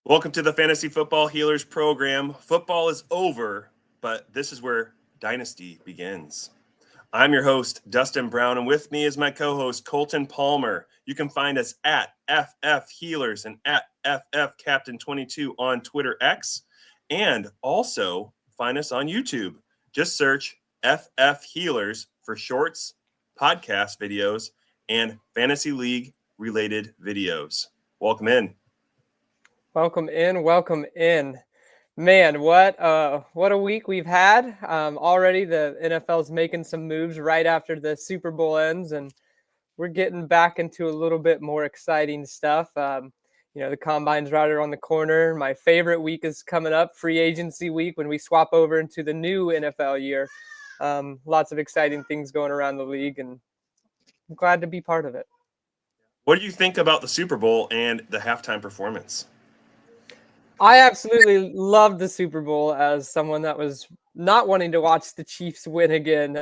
Welcome to the Fantasy Football Healers program. Football is over, but this is where Dynasty begins. I'm your host, Dustin Brown, and with me is my co-host, Colton Palmer. You can find us at FF Healers and at FF Captain 22 on Twitter X, and also find us on YouTube. Just search FF Healers for shorts, podcast videos, and Fantasy League related videos. Welcome in. Welcome in. Man, what a week we've had. Already the NFL's making some moves right after the Super Bowl ends, and we're getting back into a little bit more exciting stuff. The combine's right around the corner. My favorite week is coming up, free agency week, when we swap over into the new NFL year. Lots of exciting things going around the league, and I'm glad to be part of it. What do you think about the Super Bowl and the halftime performance? I absolutely loved the Super Bowl as someone that was not wanting to watch the Chiefs win again.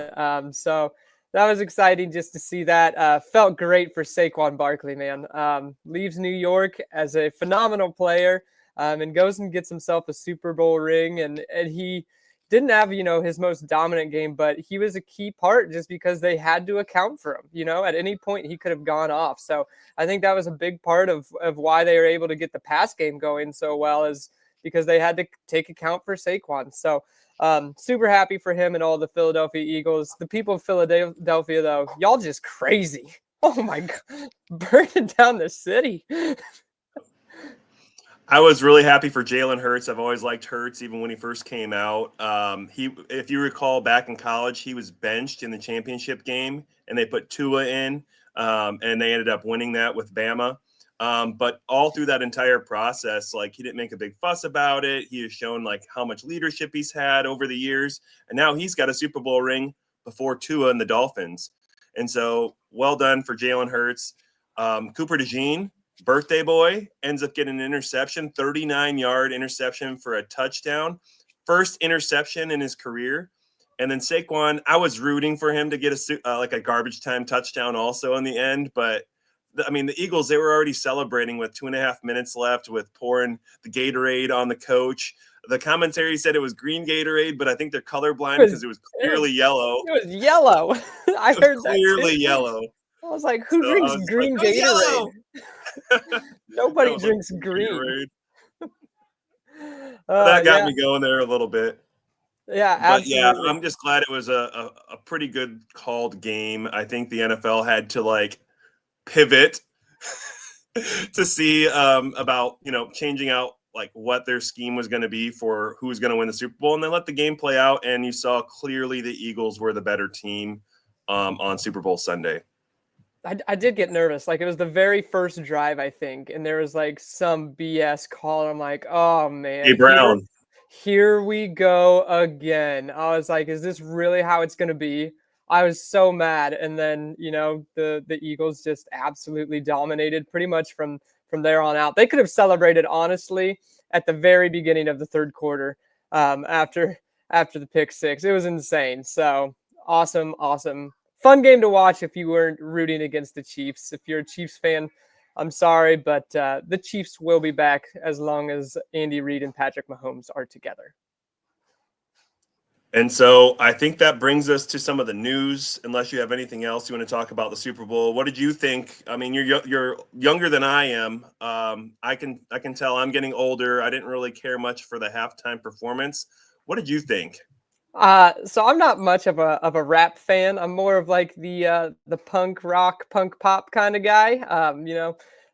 So that was exciting just to see that. Felt great for Saquon Barkley, man. Leaves New York as a phenomenal player and goes and gets himself a Super Bowl ring. And he didn't have, his most dominant game, but he was a key part just because they had to account for him. At any point he could have gone off. So I think that was a big part of why they were able to get the pass game going so well, is because they had to take account for Saquon. So super happy for him and all the Philadelphia Eagles. The people of Philadelphia, though, y'all just crazy. Oh my God, burning down the city. I was really happy for Jalen Hurts. I've always liked Hurts, even when he first came out. If you recall, back in college, he was benched in the championship game, and they put Tua in, and they ended up winning that with Bama. But all through that entire process, he didn't make a big fuss about it. He has shown how much leadership he's had over the years, and now he's got a Super Bowl ring before Tua and the Dolphins. And so, well done for Jalen Hurts. Cooper DeJean, birthday boy, ends up getting an interception, 39-yard interception for a touchdown. First interception in his career. And then Saquon, I was rooting for him to get a garbage time touchdown also in the end. But, the Eagles, they were already celebrating with 2.5 minutes left with pouring the Gatorade on the coach. The commentary said it was green Gatorade, but I think they're colorblind because it was clearly yellow. It was yellow. I heard that clearly yellow. I was like, who drinks green Gatorade? Nobody drinks green. That got me going there a little bit. Yeah, but absolutely. Yeah, I'm just glad it was a pretty good called game. I think the NFL had to pivot to see about changing out what their scheme was going to be for who was going to win the Super Bowl, and they let the game play out. And you saw clearly the Eagles were the better team on Super Bowl Sunday. I did get nervous. It was the very first drive, I think, and there was some BS call. I'm like, oh man, hey Brown, here we go again. I was like, is this really how it's going to be? I was so mad. And then, the Eagles just absolutely dominated pretty much from there on out. They could have celebrated, honestly, at the very beginning of the third quarter after the pick six. It was insane. So awesome. Fun game to watch if you weren't rooting against the Chiefs. If you're a Chiefs fan, I'm sorry, but the Chiefs will be back as long as Andy Reid and Patrick Mahomes are together. And so I think that brings us to some of the news, unless you have anything else you want to talk about the Super Bowl. What did you think? You're younger than I am. I can tell I'm getting older. I didn't really care much for the halftime performance. What did you think? So I'm not much of a rap fan. I'm more of the punk rock, punk pop kind of guy.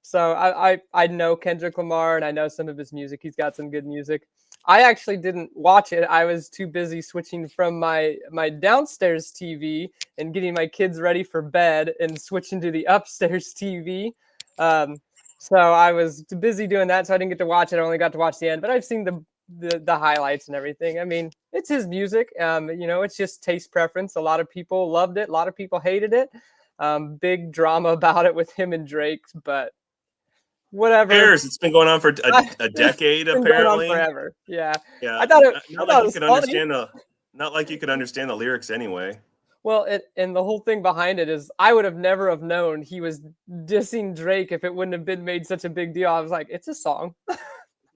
So I know Kendrick Lamar and I know some of his music. He's got some good music. I actually didn't watch it. I was too busy switching from my downstairs TV and getting my kids ready for bed and switching to the upstairs TV. So I was too busy doing that, so I didn't get to watch it. I only got to watch the end, but I've seen the highlights and everything. It's his music. It's just taste preference. A lot of people loved it. A lot of people hated it. Big drama about it with him and Drake, but whatever. It's been going on for a decade, it's been apparently. Going on forever. Yeah. I thought it. Not like you could understand the lyrics anyway. Well, and the whole thing behind it is I would have never have known he was dissing Drake if it wouldn't have been made such a big deal. I was like, it's a song.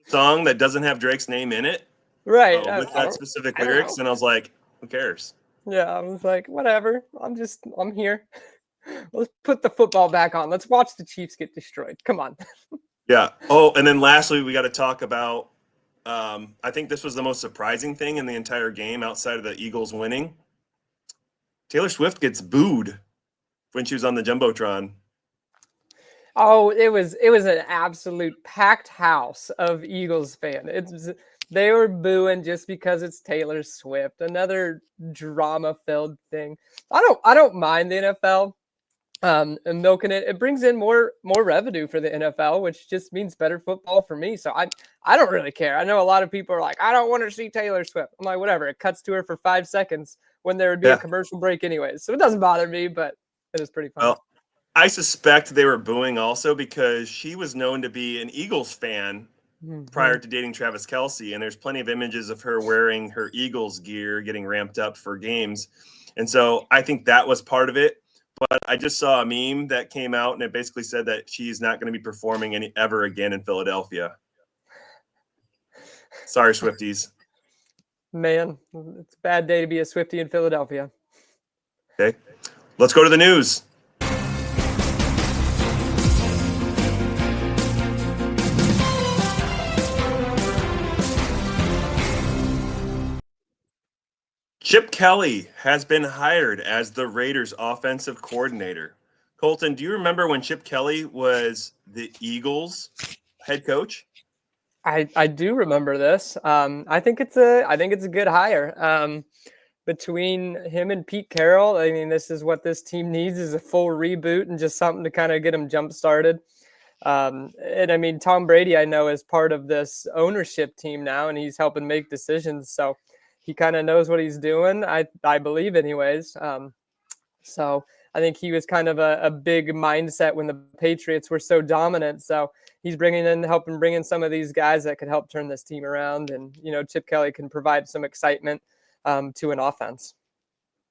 song that doesn't have Drake's name in it, Right. with that specific I don't lyrics, know. and I was like, who cares? Yeah, I was like, whatever. I'm here. Let's put the football back on. Let's watch the Chiefs get destroyed. Come on. Yeah. Oh, and then lastly, we got to talk about. I think this was the most surprising thing in the entire game outside of the Eagles winning. Taylor Swift gets booed when she was on the Jumbotron. Oh, it was an absolute packed house of Eagles fans. They were booing just because it's Taylor Swift. Another drama-filled thing. I don't mind the NFL. And milking it. It brings in more revenue for the NFL, which just means better football for me. So I don't really care. I know a lot of people are like, I don't want to see Taylor Swift. I'm like, whatever. It cuts to her for 5 seconds when there would be a commercial break anyways. So it doesn't bother me, but it is pretty fun. Well, I suspect they were booing also because she was known to be an Eagles fan prior to dating Travis Kelce, and there's plenty of images of her wearing her Eagles gear, getting ramped up for games. And so I think that was part of it. But I just saw a meme that came out, and it basically said that she's not going to be performing ever again in Philadelphia. Sorry, Swifties. Man, it's a bad day to be a Swiftie in Philadelphia. Okay, let's go to the news. Chip Kelly has been hired as the Raiders offensive coordinator. Colton, do you remember when Chip Kelly was the Eagles head coach? I do remember this. I think it's a good hire. Between him and Pete Carroll, I mean, this is what this team needs, is a full reboot and just something to kind of get them jump started. And I mean, Tom Brady, I know, is part of this ownership team now, and he's helping make decisions. So he kind of knows what he's doing. I believe, anyways. So I think he was kind of a big mindset when the Patriots were so dominant. So he's helping bring in some of these guys that could help turn this team around. And, Chip Kelly can provide some excitement to an offense.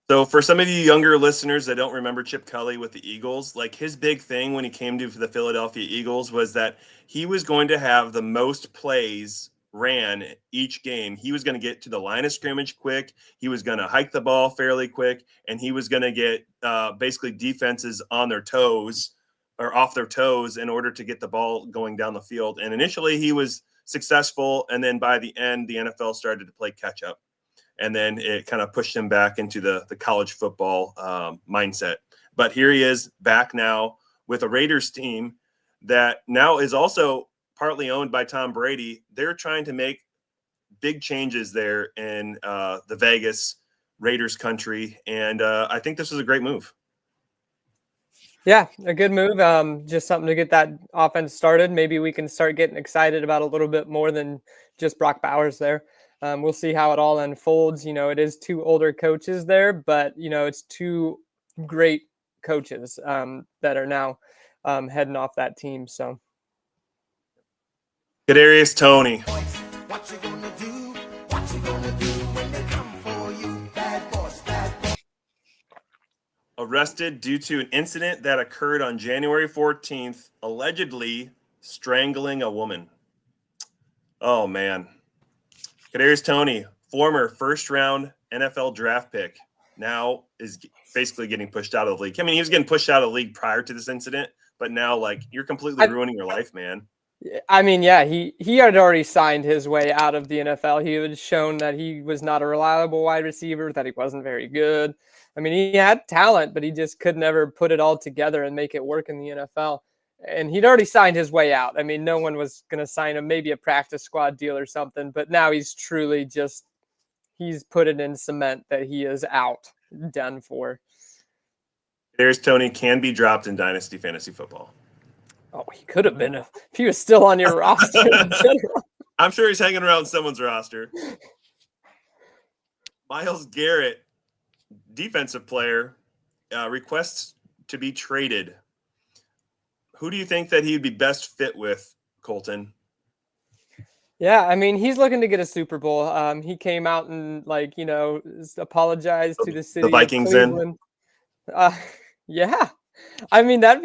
So for some of you younger listeners that don't remember Chip Kelly with the Eagles, like his big thing when he came to the Philadelphia Eagles was that he was going to have the most plays ran each game. He was going to get to the line of scrimmage quick. He was going to hike the ball fairly quick, and he was going to get basically defenses on their toes or off their toes in order to get the ball going down the field. And initially he was successful, and then by the end, the NFL started to play catch up. And then it kind of pushed him back into the college football mindset. But here he is back now with a Raiders team that now is also partly owned by Tom Brady. They're trying to make big changes there in the Vegas Raiders country. And I think this was a great move. Yeah, a good move. Just something to get that offense started. Maybe we can start getting excited about a little bit more than just Brock Bowers there. We'll see how it all unfolds. It is 2 older coaches there, but, it's 2 great coaches that are now heading off that team. So, Kadarius Toney. What you gonna do? What you gonna do when they come for you? Bad boys, bad boys. Arrested due to an incident that occurred on January 14th, allegedly strangling a woman. Oh, man. Kadarius Toney, former first-round NFL draft pick, now is basically getting pushed out of the league. I mean, he was getting pushed out of the league prior to this incident, but now, you're completely ruining your life, man. I mean, yeah, he had already signed his way out of the NFL. He had shown that he was not a reliable wide receiver, that he wasn't very good. I mean, he had talent, but he just could never put it all together and make it work in the NFL. And he'd already signed his way out. I mean, no one was going to sign him, maybe a practice squad deal or something, but now he's truly he's put it in cement that he is out, done for. Kadarius Toney can be dropped in Dynasty Fantasy Football. Oh, he could have been if he was still on your roster in general. I'm sure he's hanging around someone's roster. Myles Garrett, defensive player, requests to be traded. Who do you think that he would be best fit with, Colton? Yeah, I mean, he's looking to get a Super Bowl. He came out and apologized to the city The Vikings of Cleveland. Yeah, I mean that'd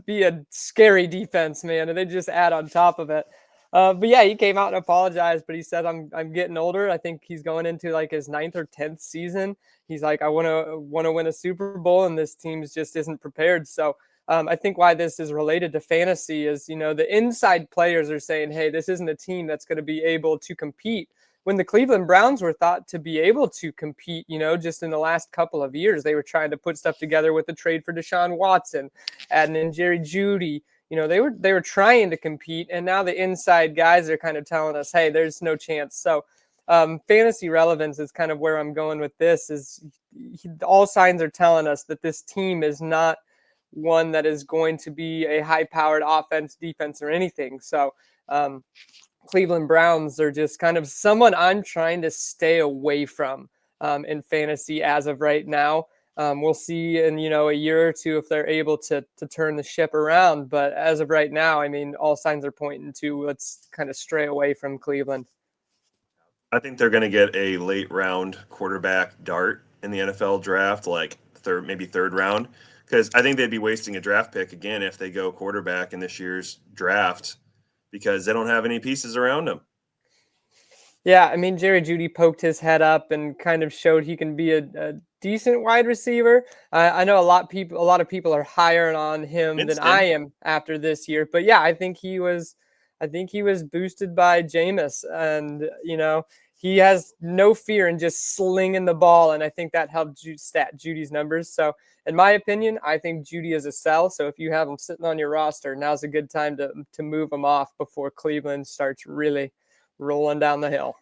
be a scary defense, man. And they just add on top of it. But yeah, he came out and apologized, but he said, I'm getting older. I think he's going into like his 9th or 10th season. He's like, I want to win a Super Bowl, and this team just isn't prepared. So I think why this is related to fantasy is, the inside players are saying, hey, this isn't a team that's going to be able to compete. When the Cleveland Browns were thought to be able to compete, just in the last couple of years, they were trying to put stuff together with the trade for Deshaun Watson, adding in Jerry Jeudy. They were trying to compete, and now the inside guys are kind of telling us, hey, there's no chance. So fantasy relevance is kind of where I'm going with this. Is all signs are telling us that this team is not one that is going to be a high-powered offense, defense, or anything. So Cleveland Browns are just kind of someone I'm trying to stay away from in fantasy as of right now. We'll see in, a year or two if they're able to turn the ship around. But as of right now, I mean, all signs are pointing to let's kind of stray away from Cleveland. I think they're going to get a late round quarterback dart in the NFL draft, like maybe third round, because I think they'd be wasting a draft pick again if they go quarterback in this year's draft because they don't have any pieces around them. Yeah, I mean, Jerry Jeudy poked his head up and kind of showed he can be a decent wide receiver. I know a lot of people are higher on him than I am after this year, but yeah, I think he was boosted by Jameis, and he has no fear in just slinging the ball, and I think that helped Judy's numbers. So, in my opinion, I think Jeudy is a sell. So if you have him sitting on your roster, now's a good time to move him off before Cleveland starts really rolling down the hill.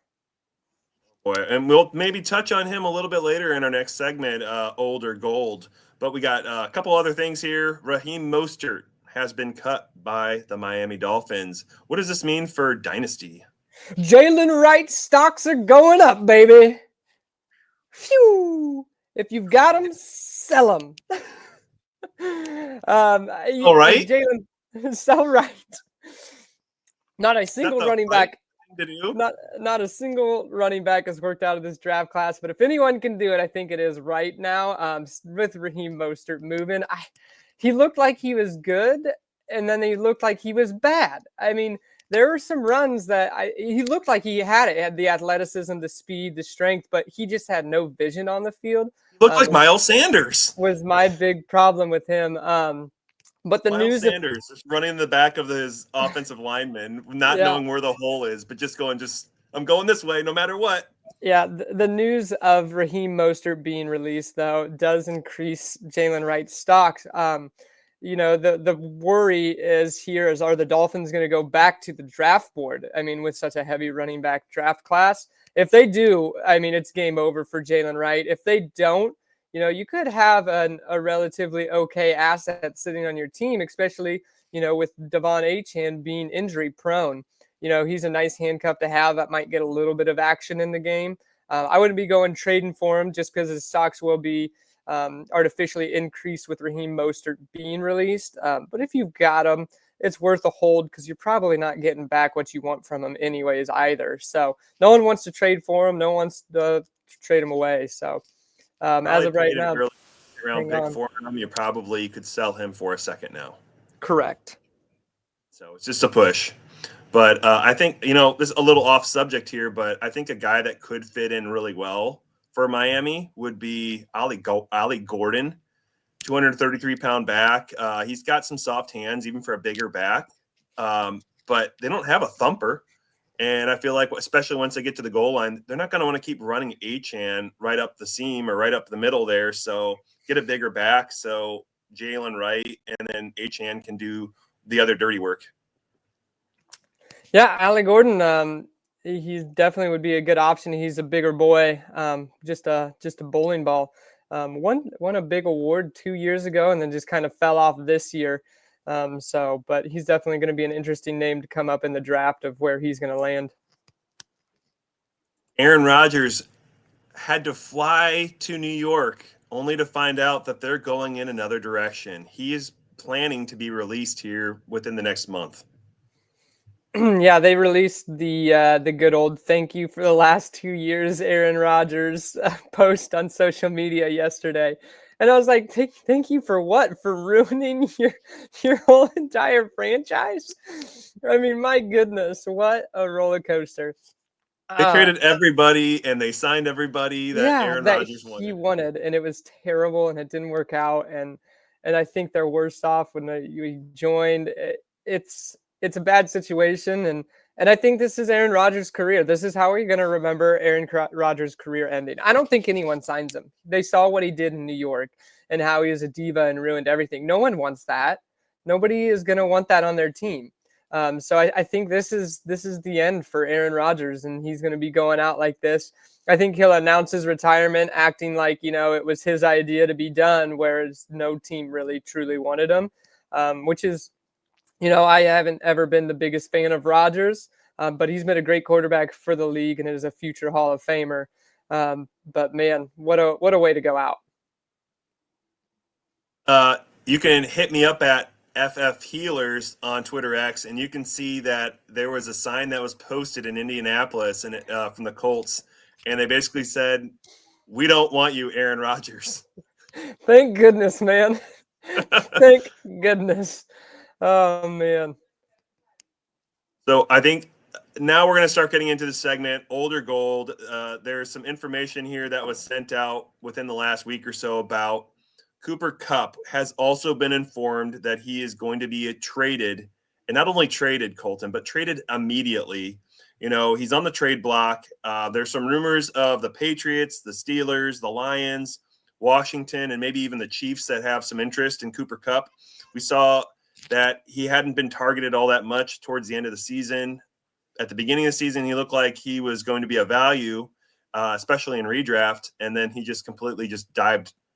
Boy, and we'll maybe touch on him a little bit later in our next segment, old or gold. But we got a couple other things here. Raheem Mostert has been cut by the Miami Dolphins. What does this mean for Dynasty? Jalen Wright stocks are going up, baby. Phew! If you've got them, sell them. All right. Jalen, sell right. Not a single running back. Not a single running back has worked out of this draft class, but if anyone can do it, I think it is right now. With Raheem Mostert moving, he looked like he was good, and then he looked like he was bad. I mean, there were some runs that he looked like he had it. He had the athleticism, the speed, the strength, but he just had no vision on the field. Looked like Miles Sanders. Was my big problem with him. But the Miles Sanders just running in the back of his offensive lineman, not knowing where the hole is, but just going, I'm going this way no matter what. Yeah, the news of Raheem Mostert being released, though, does increase Jalen Wright's stocks. The worry is are the Dolphins going to go back to the draft board? I mean, with such a heavy running back draft class. If they do, I mean, it's game over for Jalen Wright. If they don't, you could have a relatively okay asset sitting on your team, especially, with Devon Achane being injury prone. He's a nice handcuff to have that might get a little bit of action in the game. I wouldn't be going trading for him just because his stocks will be artificially increased with Raheem Mostert being released. But if you've got him, it's worth a hold because you're probably not getting back what you want from him anyways either. So no one wants to trade for him. No one wants to trade him away. So as of right now, round pick for him, you probably could sell him for a second now. Correct. So it's just a push. But I think, this is a little off subject here, but I think a guy that could fit in really well for Miami would be Ollie Gordon, 233-pound back. He's got some soft hands, even for a bigger back. But they don't have a thumper. And I feel like, especially once they get to the goal line, they're not going to want to keep running Achane right up the seam or right up the middle there. So get a bigger back so Jalen Wright and then Achane can do the other dirty work. Yeah, Ollie Gordon, he definitely would be a good option. He's a bigger boy, just a bowling ball. Won a big award 2 years ago and then just kind of fell off this year. But he's definitely going to be an interesting name to come up in the draft of where he's going to land. Aaron Rodgers had to fly to New York only to find out that they're going in another direction. He is planning to be released here within the next month. Yeah, they released the good old "thank you for the last 2 years" Aaron Rodgers post on social media yesterday. And I was like, thank you for what? For ruining your whole entire franchise? I mean, my goodness, what a roller coaster. They traded everybody and they signed everybody that Yeah, Aaron that Rodgers he wanted. wanted, and it was terrible, and it didn't work out, and I think they're worse off when you joined. It's a bad situation, and I think this is Aaron Rodgers' career. This is how we're going to remember Aaron Rodgers' career ending. I don't think anyone signs him. They saw what he did in New York and how he was a diva and ruined everything. No one wants that. Nobody is going to want that on their team. So I think this is the end for Aaron Rodgers, and he's going to be going out like this. I think he'll announce his retirement, acting like it was his idea to be done, whereas no team really truly wanted him, which is, I haven't ever been the biggest fan of Rodgers, but he's been a great quarterback for the league and is a future Hall of Famer. But man, what a way to go out. You can hit me up at FF Healers on Twitter X, and you can see that there was a sign that was posted in Indianapolis and from the Colts, and they basically said, "We don't want you, Aaron Rodgers." Thank goodness, man. Thank goodness. Oh man. So I think now we're going to start getting into the segment Older Gold. There's some information here that was sent out within the last week or so about Cooper Kupp has also been informed that he is going to be traded, and not only traded, Colton, but traded immediately. He's on the trade block. There's some rumors of the Patriots, the Steelers, the Lions, Washington, and maybe even the Chiefs that have some interest in Cooper Kupp. We saw that he hadn't been targeted all that much towards the end of the season. At the beginning of the season, he looked like he was going to be a value, especially in redraft, and then he just completely just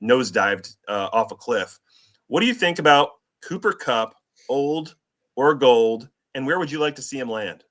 nosedived off a cliff. What do you think about Cooper Kupp, old or gold, and where would you like to see him land?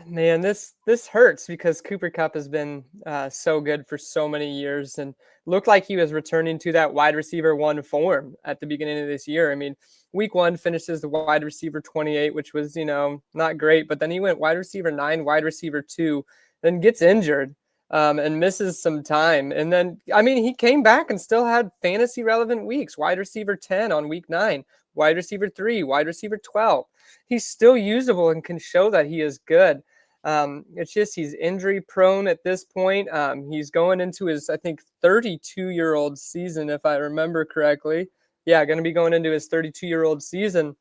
Man, this hurts because Cooper Kupp has been so good for so many years and looked like he was returning to that wide receiver 1 form at the beginning of this year. I mean, week 1 finishes the wide receiver 28, which was, not great, but then he went wide receiver 9, wide receiver 2, then gets injured and misses some time. And then, I mean, he came back and still had fantasy relevant weeks, wide receiver 10 on week 9, wide receiver 3, wide receiver 12. He's still usable and can show that he is good. It's just he's injury prone at this point. He's going into his, I think, 32-year-old season, if I remember correctly. Yeah, going to be going into his 32-year-old season.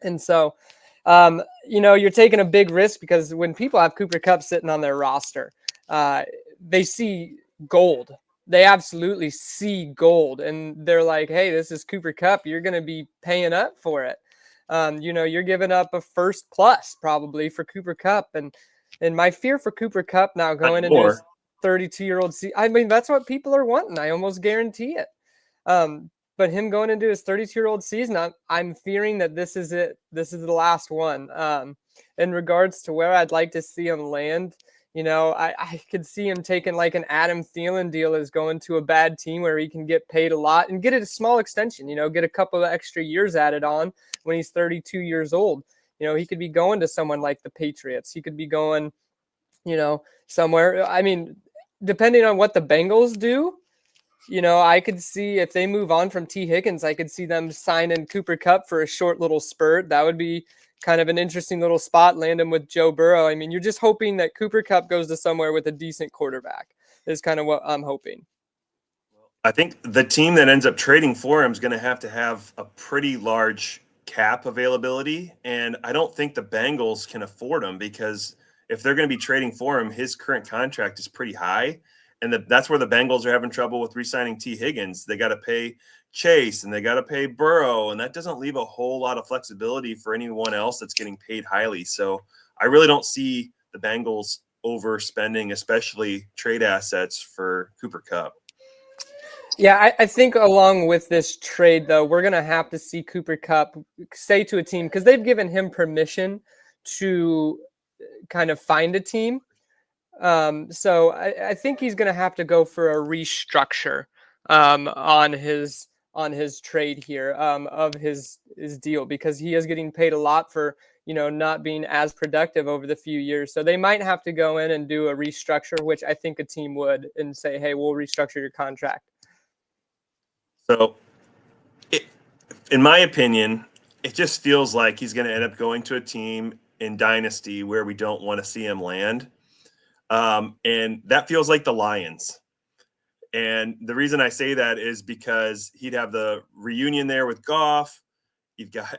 And so, you're taking a big risk because when people have Cooper Kupp sitting on their roster, they see gold. They absolutely see gold. And they're like, hey, this is Cooper Kupp. You're going to be paying up for it. You're giving up a first plus probably for Cooper Kupp. And my fear for Cooper Kupp now going into his 32-year-old season, I mean, that's what people are wanting. I almost guarantee it. But him going into his 32-year-old season, I'm fearing that this is it. This is the last one. In regards to where I'd like to see him land, I could see him taking like an Adam Thielen deal as going to a bad team where he can get paid a lot and get it a small extension, get a couple of extra years added on when he's 32 years old. He could be going to someone like the Patriots. He could be going, somewhere. I mean, depending on what the Bengals do, I could see if they move on from T. Higgins, I could see them signing Cooper Kupp for a short little spurt. That would be kind of an interesting little spot, land him with Joe Burrow. I mean, you're just hoping that Cooper Kupp goes to somewhere with a decent quarterback is kind of what I'm hoping. I think the team that ends up trading for him is going to have a pretty large cap availability, and I don't think the Bengals can afford him because if they're going to be trading for him, his current contract is pretty high, and that's where the Bengals are having trouble with re-signing T. Higgins. They got to pay Chase and they got to pay Burrow, and that doesn't leave a whole lot of flexibility for anyone else that's getting paid highly. So I really don't see the Bengals overspending, especially trade assets for Cooper Kupp. Yeah, I think along with this trade, though, we're going to have to see Cooper Kupp say to a team, because they've given him permission to kind of find a team. So I think he's going to have to go for a restructure on his trade here of his deal, because he is getting paid a lot for not being as productive over the few years. So they might have to go in and do a restructure, which I think a team would, and say, hey, we'll restructure your contract. So, it, in my opinion, it just feels like he's going to end up going to a team in Dynasty where we don't want to see him land. And that feels like the Lions. And the reason I say that is because he'd have the reunion there with Goff. You've got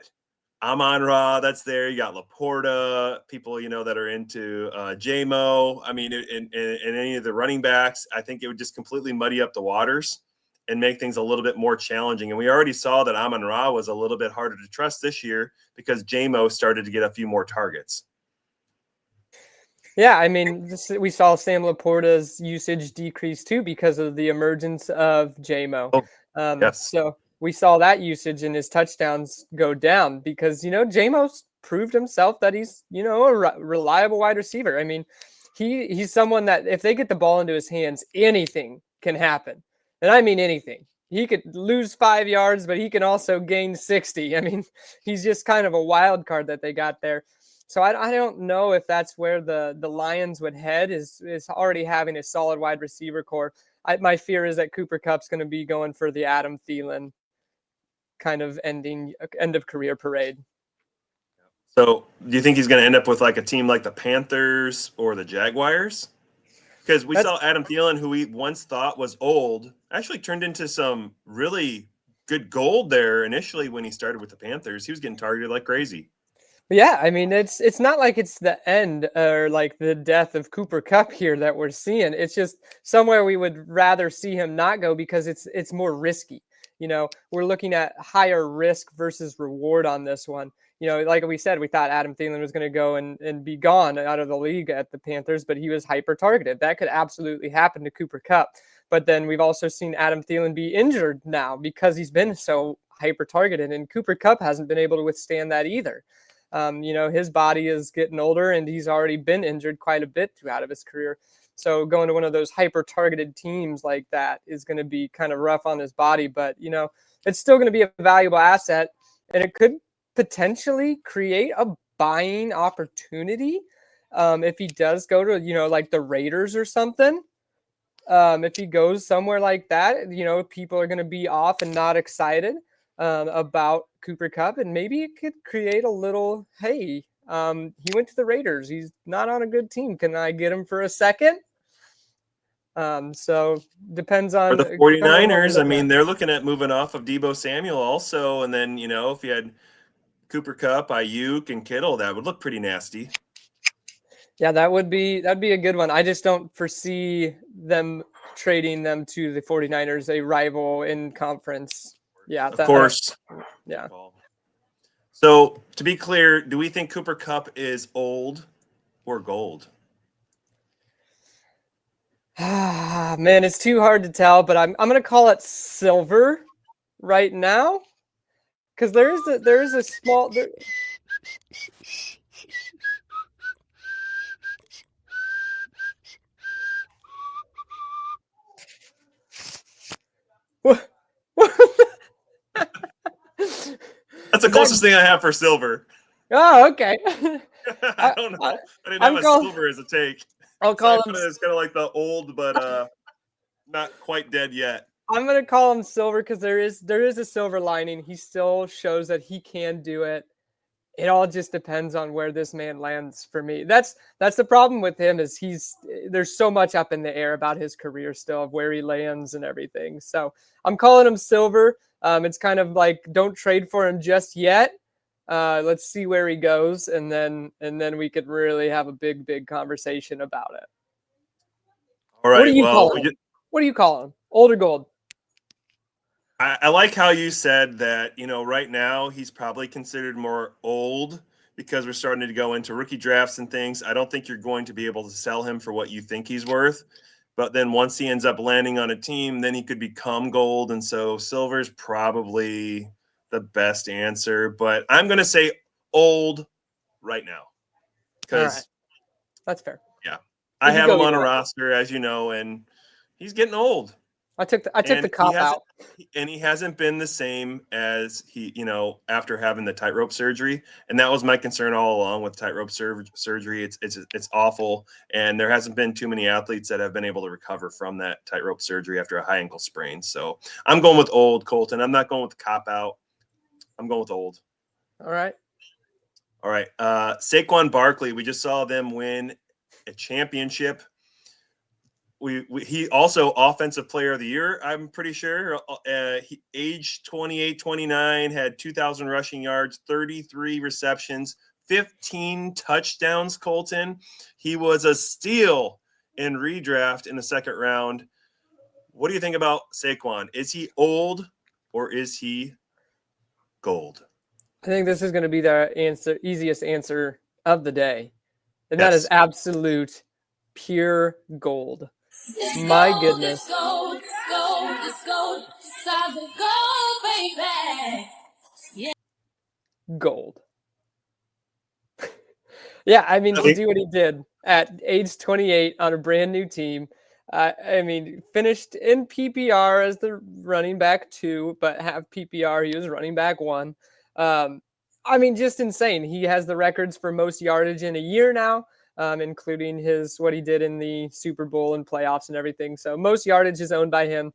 Amon-Ra that's there. You got Laporta, people, that are into J-Mo. I mean, and any of the running backs, I think it would just completely muddy up the waters and make things a little bit more challenging. And we already saw that Amon-Ra was a little bit harder to trust this year because J-Mo started to get a few more targets. Yeah, I mean, we saw Sam Laporta's usage decrease too because of the emergence of J-Mo. Yes. So we saw that usage and his touchdowns go down because, J-Mo's proved himself that he's, a reliable wide receiver. I mean, he's someone that if they get the ball into his hands, anything can happen. And I mean anything. He could lose 5 yards, but he can also gain 60. I mean, he's just kind of a wild card that they got there. So I don't know if that's where the Lions would head is already having a solid wide receiver core. My fear is that Cooper Kupp's going to be going for the Adam Thielen kind of end of career parade. So do you think he's going to end up with like a team like the Panthers or the Jaguars? Because we saw Adam Thielen, who we once thought was old, actually turned into some really good gold there initially when he started with the Panthers. He was getting targeted like crazy. Yeah, I mean, it's not like it's the end or like the death of Cooper Kupp here that we're seeing. It's just somewhere we would rather see him not go because it's more risky. We're looking at higher risk versus reward on this one. Like we said, we thought Adam Thielen was going to go and be gone out of the league at the Panthers, but he was hyper targeted. That could absolutely happen to Cooper Kupp. But then we've also seen Adam Thielen be injured now because he's been so hyper targeted, and Cooper Kupp hasn't been able to withstand that either. His body is getting older and he's already been injured quite a bit throughout of his career. So going to one of those hyper-targeted teams like that is going to be kind of rough on his body, but, it's still going to be a valuable asset and it could potentially create a buying opportunity if he does go to, like the Raiders or something. If he goes somewhere like that, people are going to be off and not excited about Cooper Kupp, and maybe it could create a little, hey, he went to the Raiders. He's not on a good team. Can I get him for a second? So depends on. For the 49ers, I mean, they're looking at moving off of Deebo Samuel also, and then, if you had Cooper Kupp, Ayuk, and Kittle, that would look pretty nasty. Yeah, that'd be a good one. I just don't foresee them trading them to the 49ers, a rival in conference. Yeah, of course. Yeah. So to be clear, do we think Cooper Kupp is old or gold? Man, it's too hard to tell, but I'm gonna call it silver right now because there is a small. That's the closest thing I have for silver. Oh, okay. I don't know. I didn't have silver as a take. I'll call him. It's kind of like the old, but not quite dead yet. I'm gonna call him silver because there is a silver lining. He still shows that he can do it. It all just depends on where this man lands for me. That's the problem with him is there's so much up in the air about his career still of where he lands and everything. So I'm calling him silver. It's kind of like don't trade for him just yet. Let's see where he goes, and then we could really have a big conversation about it. All right. What do you call him? Old or gold? I like how you said that, right now he's probably considered more old because we're starting to go into rookie drafts and things. I don't think you're going to be able to sell him for what you think he's worth. But then once he ends up landing on a team, then he could become gold. And so silver is probably the best answer. But I'm going to say old right now. Because that's fair. Yeah. I have him on a roster, as you know, and he's getting old. I took the cop out. And he hasn't been the same as he, after having the tightrope surgery. And that was my concern all along with tightrope surgery. It's awful. And there hasn't been too many athletes that have been able to recover from that tightrope surgery after a high ankle sprain. So I'm going with old, Colton. I'm not going with the cop out. I'm going with old. All right. Saquon Barkley, we just saw them win a championship. He also offensive player of the year, I'm pretty sure. He aged 28, 29, had 2,000 rushing yards, 33 receptions, 15 touchdowns, Colton. He was a steal in redraft in the second round. What do you think about Saquon? Is he old or is he gold? I think this is going to be the easiest answer of the day. And Yes. that is absolute pure gold. My goodness. Let's go. Baby. Yeah. Gold. Yeah, I mean, to do what he did at age 28 on a brand new team. Finished in PPR as the running back 2, but have PPR, he was running back 1. Just insane. He has the records for most yardage in a year now. Including what he did in the Super Bowl and playoffs and everything. So most yardage is owned by him.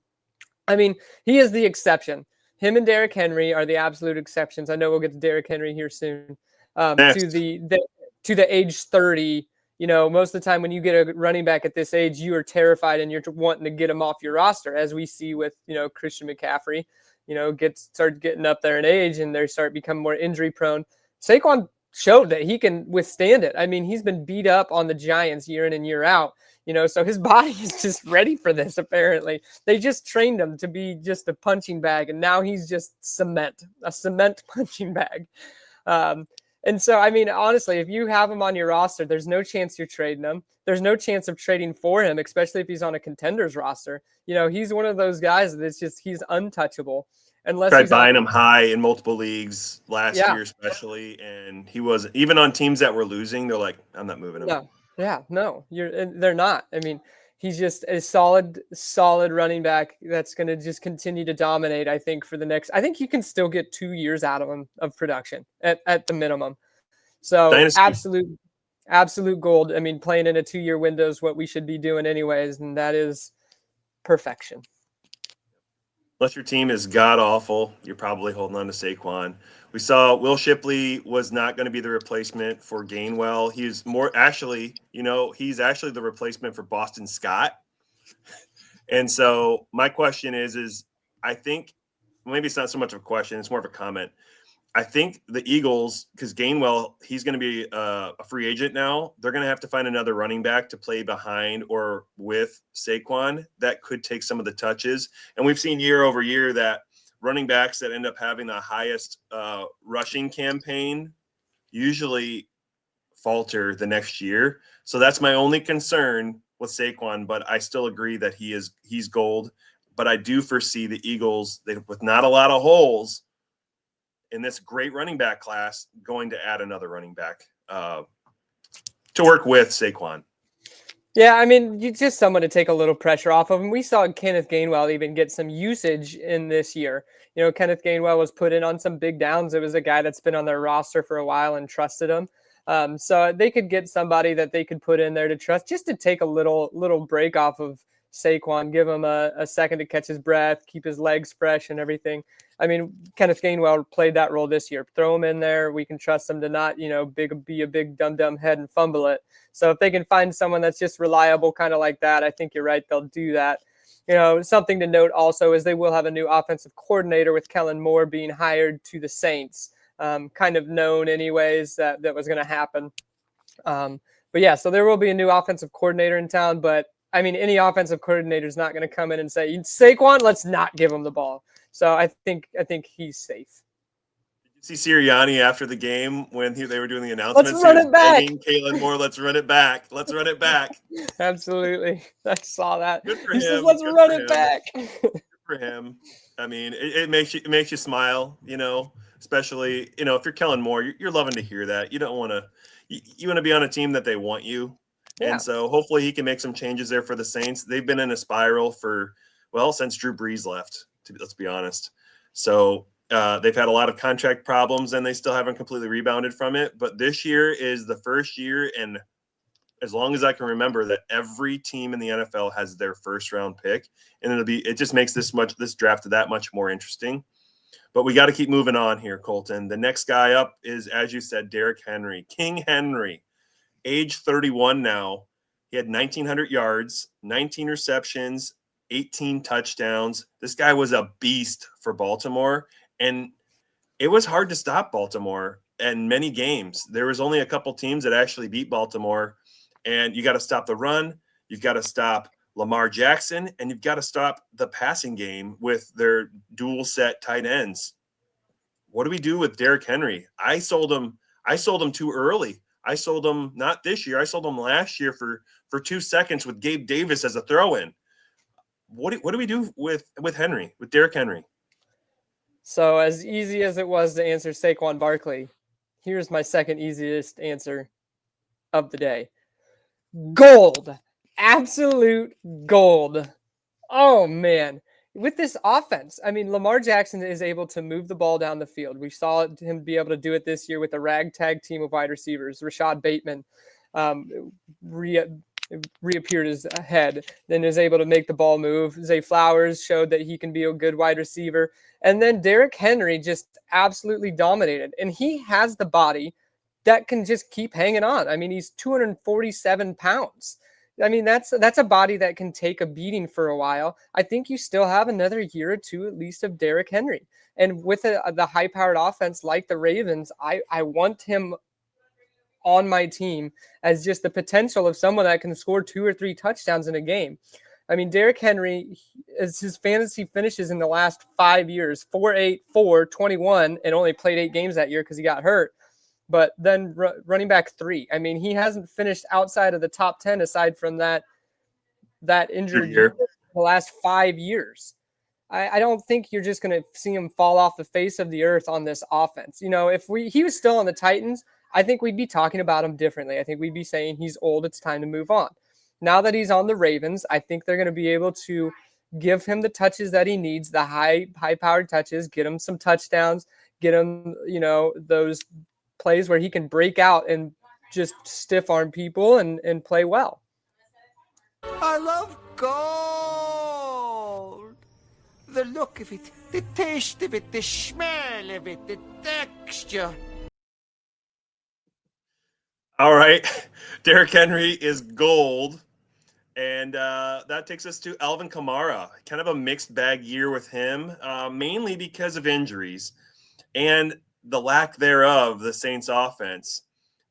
I mean, he is the exception. Him and Derrick Henry are the absolute exceptions. I know we'll get to Derrick Henry here soon. To the age 30, most of the time when you get a running back at this age, you are terrified and you're wanting to get him off your roster, as we see with, Christian McCaffrey, start getting up there in age and they start becoming more injury prone. Saquon showed that he can withstand it. I mean, he's been beat up on the Giants year in and year out, so his body is just ready for this. Apparently they just trained him to be just a punching bag. And now he's just a cement punching bag. And so, honestly, if you have him on your roster, there's no chance you're trading him. There's no chance of trading for him, especially if he's on a contender's roster. He's one of those guys he's untouchable. Unless tried buying him high in multiple leagues last year, especially, and he was even on teams that were losing. They're like, I'm not moving him. They're not. He's just a solid running back that's going to just continue to dominate. I think I think you can still get 2 years out of him of production at the minimum. So Dynasty. absolute gold. Playing in a 2-year window is what we should be doing anyways, and that is perfection. Unless your team is god-awful, you're probably holding on to Saquon. We saw Will Shipley was not going to be the replacement for Gainwell. He's he's actually the replacement for Boston Scott. And so my question is I think maybe it's not so much of a question, it's more of a comment. I think the Eagles, because Gainwell, he's going to be a free agent now. They're going to have to find another running back to play behind or with Saquon that could take some of the touches. And we've seen year over year that running backs that end up having the highest rushing campaign usually falter the next year. So that's my only concern with Saquon, but I still agree that he's gold. But I do foresee the Eagles, with not a lot of holes in this great running back class, going to add another running back to work with Saquon. Yeah, you just someone to take a little pressure off of him. We saw Kenneth Gainwell even get some usage in this year. Kenneth Gainwell was put in on some big downs. It was a guy that's been on their roster for a while and trusted him. So they could get somebody that they could put in there to trust, just to take a little break off of Saquon, give him a second to catch his breath, keep his legs fresh and everything. Kenneth Gainwell played that role this year. Throw him in there. We can trust him to not, be a big dumb head and fumble it. So if they can find someone that's just reliable, kind of like that, I think you're right. They'll do that. Something to note also is they will have a new offensive coordinator with Kellen Moore being hired to the Saints. Kind of known anyways that was going to happen. But yeah, so there will be a new offensive coordinator in town, but any offensive coordinator is not going to come in and say, Saquon, let's not give him the ball. So I think he's safe. Did you see Sirianni after the game when they were doing the announcements? Let's run it back. Kalen Moore, let's run it back. Let's run it back. Absolutely. I saw that. Good for he him. says, let's run it back. Good for him. It makes you smile, especially, if you're Kellen Moore, you're loving to hear that. You don't want to, you want to be on a team that they want you. Yeah. And so hopefully he can make some changes there for the Saints. They've been in a spiral for well, since Drew Brees left, let's be honest. So they've had a lot of contract problems, and they still haven't completely rebounded from it. But this year is the first year, and as long as I can remember, that every team in the NFL has their first round pick, and it just makes this draft that much more interesting. But we got to keep moving on here, Colton. The next guy up is, as you said, Derrick Henry, King Henry, age 31 now. He had 1,900 yards, 19 receptions, 18 touchdowns. This guy was a beast for Baltimore, and it was hard to stop Baltimore in many games. There was only a couple teams that actually beat Baltimore, and you got to stop the run. You've got to stop Lamar Jackson, and you've got to stop the passing game with their dual set tight ends. What do we do with Derrick Henry? I sold him too early. I sold him not this year. I sold him last year for 2 seconds with Gabe Davis as a throw-in. What do we do with Henry, with Derrick Henry? So as easy as it was to answer Saquon Barkley, here's my second easiest answer of the day. Gold. Absolute gold. Oh, man. With this offense, I mean, Lamar Jackson is able to move the ball down the field. We saw him be able to do it this year with a ragtag team of wide receivers. Rashad Bateman reappeared his head, then is able to make the ball move. Zay Flowers showed that he can be a good wide receiver. And then Derrick Henry just absolutely dominated. And he has the body that can just keep hanging on. I mean, he's 247 pounds. I mean, that's a body that can take a beating for a while. I think you still have another year or two at least of Derrick Henry. And with the high-powered offense like the Ravens, I want him on my team as just the potential of someone that can score 2 or 3 touchdowns in a game. I mean, Derrick Henry, as his fantasy finishes in the last 5 years, 4-8, 4-21, and only played 8 games that year because he got hurt. But then running back 3. I mean, he hasn't finished outside of the top 10 aside from that injured year the last 5 years. I don't think you're just going to see him fall off the face of the earth on this offense. You know, if he was still on the Titans, I think we'd be talking about him differently. I think we'd be saying he's old. It's time to move on. Now that he's on the Ravens, I think they're going to be able to give him the touches that he needs, the high-powered touches, get him some touchdowns, get him, those plays where he can break out and just stiff arm people and play well. I love gold. The look of it, the taste of it, the smell of it, the texture. All right. Derrick Henry is gold. And that takes us to Alvin Kamara. Kind of a mixed bag year with him, mainly because of injuries and the lack thereof, the Saints offense.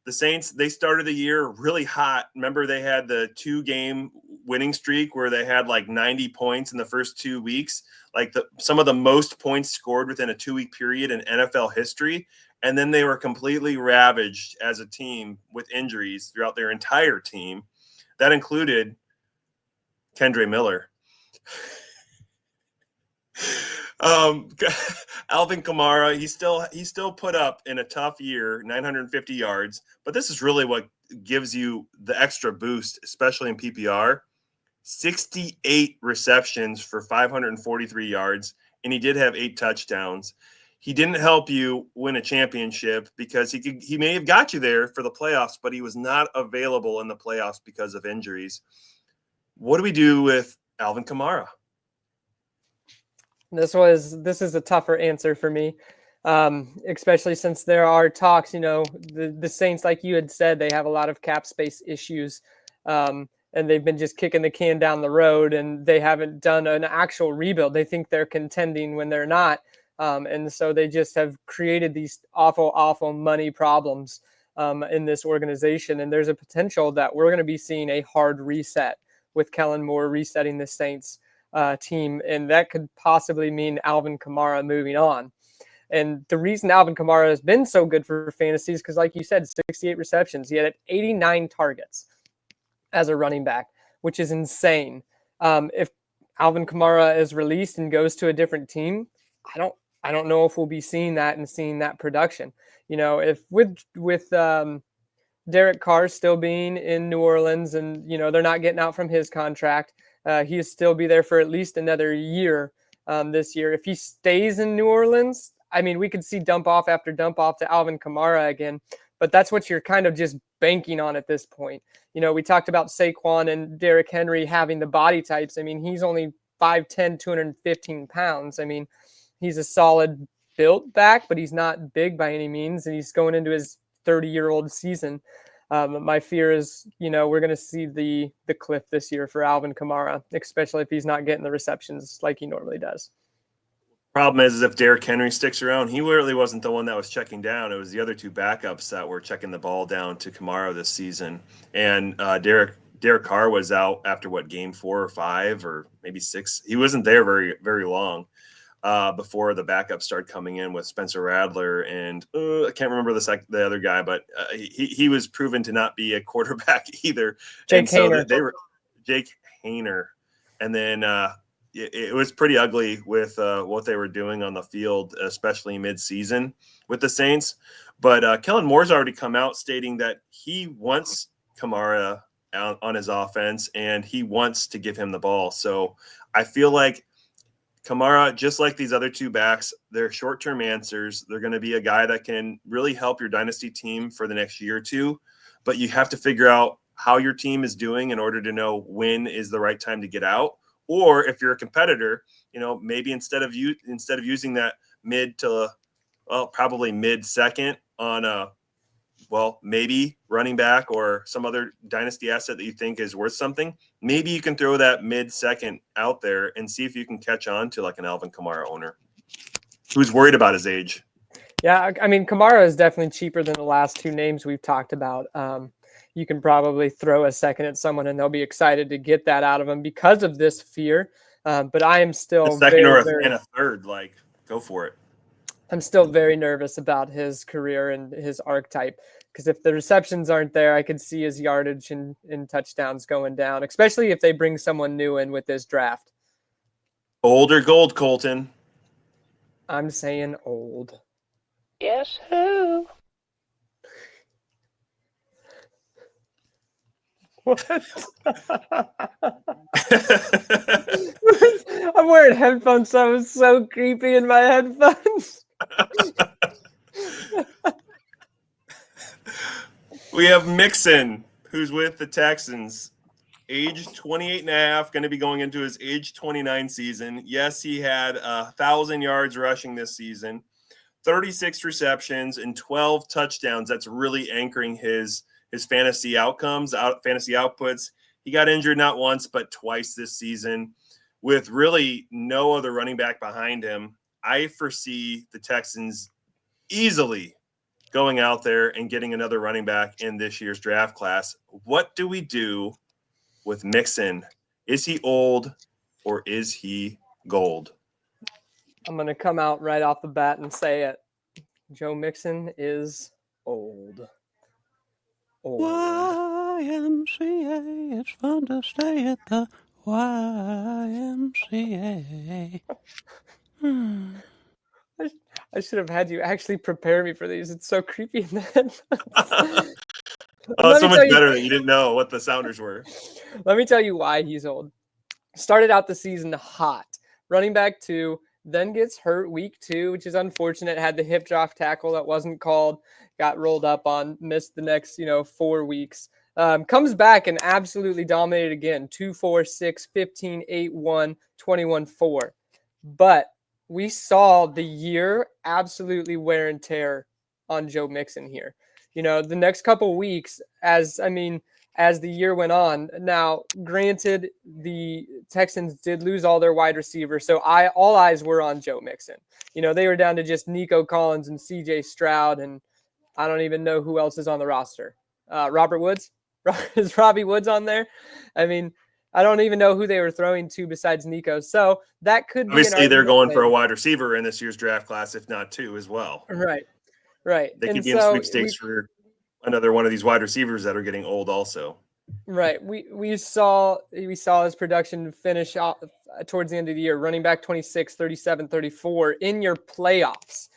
The Saints, they started the year really hot. Remember, they had the 2-game winning streak where they had like 90 points in the first 2 weeks, like some of the most points scored within a 2-week period in NFL history. And then they were completely ravaged as a team with injuries throughout their entire team. That included Kendre Miller. Alvin Kamara, he still put up in a tough year 950 yards, but this is really what gives you the extra boost, especially in PPR. 68 receptions for 543 yards, and he did have 8 touchdowns. He didn't help you win a championship because he may have got you there for the playoffs, but he was not available in the playoffs because of injuries. What do we do with Alvin Kamara? This is a tougher answer for me, especially since there are talks. The Saints, like you had said, they have a lot of cap space issues, and they've been just kicking the can down the road, and they haven't done an actual rebuild. They think they're contending when they're not, and so they just have created these awful money problems in this organization. And there's a potential that we're going to be seeing a hard reset with Kellen Moore resetting the Saints team, and that could possibly mean Alvin Kamara moving on. And the reason Alvin Kamara has been so good for fantasy is because, like you said, 68 receptions. He had 89 targets as a running back, which is insane. If Alvin Kamara is released and goes to a different team, I don't know if we'll be seeing that and seeing that production. If with Derek Carr still being in New Orleans and they're not getting out from his contract, he'll still be there for at least another year this year. If he stays in New Orleans, I mean, we could see dump off after dump off to Alvin Kamara again, but that's what you're kind of just banking on at this point. You know, we talked about Saquon and Derrick Henry having the body types. I mean, he's only 5'10", 215 pounds. I mean, he's a solid built back, but he's not big by any means, and he's going into his 30-year-old season. My fear is, you know, we're going to see the cliff this year for Alvin Kamara, especially if he's not getting the receptions like he normally does. Problem is if Derrick Henry sticks around, he really wasn't the one that was checking down. It was the other two backups that were checking the ball down to Kamara this season. And Derek Carr was out after game 4 or 5 or maybe 6. He wasn't there very, very long before the backups started coming in with Spencer Rattler and I can't remember the other guy, but he was proven to not be a quarterback either. Jake and so Hayner. they were Jake Hayner, and then it was pretty ugly with what they were doing on the field, especially mid-season with the Saints. But Kellen Moore's already come out stating that he wants Kamara on his offense and he wants to give him the ball. So I feel like Kamara, just like these other two backs, they're short-term answers. They're going to be a guy that can really help your dynasty team for the next year or two. But you have to figure out how your team is doing in order to know when is the right time to get out. Or if you're a competitor, you know, maybe instead of using that probably mid-second on maybe running back or some other dynasty asset that you think is worth something, maybe you can throw that mid-second out there and see if you can catch on to like an Alvin Kamara owner who's worried about his age. Yeah, I mean, Kamara is definitely cheaper than the last two names we've talked about. You can probably throw a second at someone and they'll be excited to get that out of him because of this fear. But I am still a second and a third, like, go for it. I'm still very nervous about his career and his archetype because if the receptions aren't there, I could see his yardage and touchdowns going down, especially if they bring someone new in with this draft. Old or gold, Colton? I'm saying old. Guess who? What? I'm wearing headphones, so it was so creepy in my headphones. We have Mixon, who's with the Texans, age 28 and a half, going to be going into his age 29 season. Yes, he had 1,000 yards rushing this season, 36 receptions, and 12 touchdowns. That's really anchoring his fantasy outcomes, fantasy outputs. He got injured not once, but twice this season. With really no other running back behind him, I foresee the Texans easily going out there and getting another running back in this year's draft class. What do we do with Mixon? Is he old or is he gold? I'm going to come out right off the bat and say it. Joe Mixon is old. YMCA, it's fun to stay at the YMCA. I should have had you actually prepare me for these. It's so creepy in the headphones. So much better that you didn't know what the sounders were. Let me tell you why he's old. Started out the season hot. Running back 2, then gets hurt week 2, which is unfortunate. Had the hip drop tackle that wasn't called, got rolled up on, missed the next 4 weeks. Comes back and absolutely dominated again. 2-4-6, 15-8-1, 21-4. But we saw the year absolutely wear and tear on Joe Mixon here. The next couple weeks, as the year went on. Now, granted, the Texans did lose all their wide receivers, so all eyes were on Joe Mixon. They were down to just Nico Collins and C.J. Stroud, and I don't even know who else is on the roster. Robert Woods? Is Robbie Woods on there? I don't even know who they were throwing to besides Nico. So that could be obviously they're going for a wide receiver in this year's draft class, if not 2 as well. Right. They could be in sweepstakes for another one of these wide receivers that are getting old also. Right. We saw his production finish off towards the end of the year, running back 26, 37, 34 in your playoffs.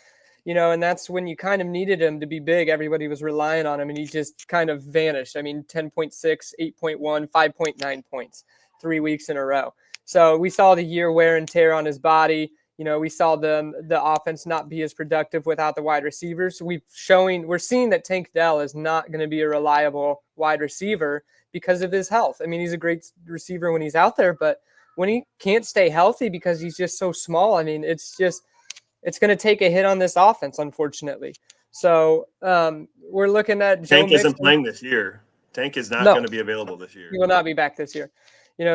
And that's when you kind of needed him to be big. Everybody was relying on him, and he just kind of vanished. 10.6, 8.1, 5.9 points. 3 weeks in a row. So we saw the year wear and tear on his body. We saw the offense not be as productive without the wide receivers. We're seeing that Tank Dell is not going to be a reliable wide receiver because of his health. I mean, he's a great receiver when he's out there, but when he can't stay healthy because he's just so small, I mean, it's going to take a hit on this offense, unfortunately. So we're looking at Joe Tank Mixon. isn't playing this year. Tank is not going to be available this year. He will not be back this year.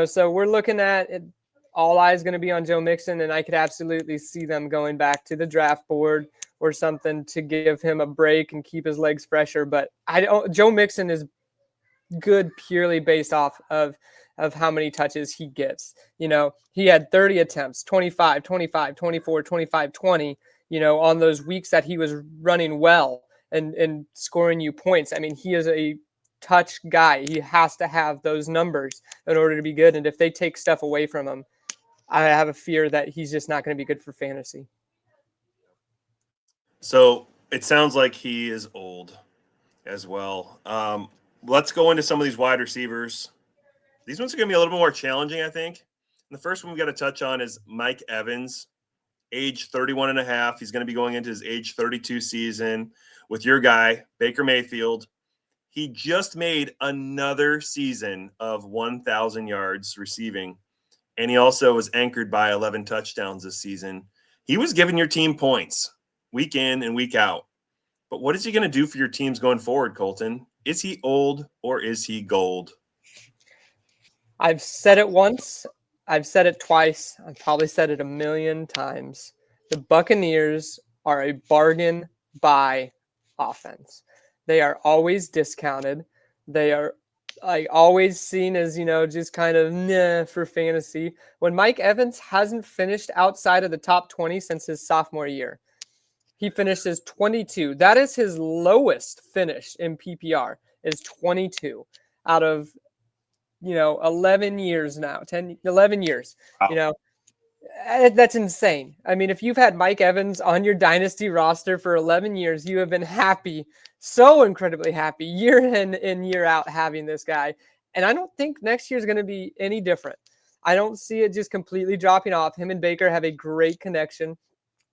So we're looking at it. All eyes going to be on Joe Mixon, and I could absolutely see them going back to the draft board or something to give him a break and keep his legs fresher. But Joe Mixon is good purely based off of how many touches he gets. He had 30 attempts, 25, 25, 24, 25, 20, on those weeks that he was running well and scoring you points. I mean, he is a touch guy. He has to have those numbers in order to be good. And if they take stuff away from him, I have a fear that he's just not going to be good for fantasy. So it sounds like he is old as well. Let's go into some of these wide receivers. These ones are going to be a little bit more challenging, I think. And the first one we got to touch on is Mike Evans, age 31 and a half. He's going to be going into his age 32 season with your guy, Baker Mayfield. He just made another season of 1,000 yards receiving. And he also was anchored by 11 touchdowns this season. He was giving your team points week in and week out. But what is he going to do for your teams going forward, Colton? Is he old or is he gold? I've said it once. I've said it twice. I've probably said it a million times. The Buccaneers are a bargain buy offense. They are always discounted. They are always seen as, just kind of for fantasy. When Mike Evans hasn't finished outside of the top 20 since his sophomore year, he finishes 22. That is his lowest finish in PPR, is 22 out of, 11 years now, 11 years, Wow. That's insane. I mean, if you've had Mike Evans on your dynasty roster for 11 years, you have been happy, so incredibly happy, year in and year out having this guy. And I don't think next year is going to be any different. I don't see it just completely dropping off. Him and Baker have a great connection.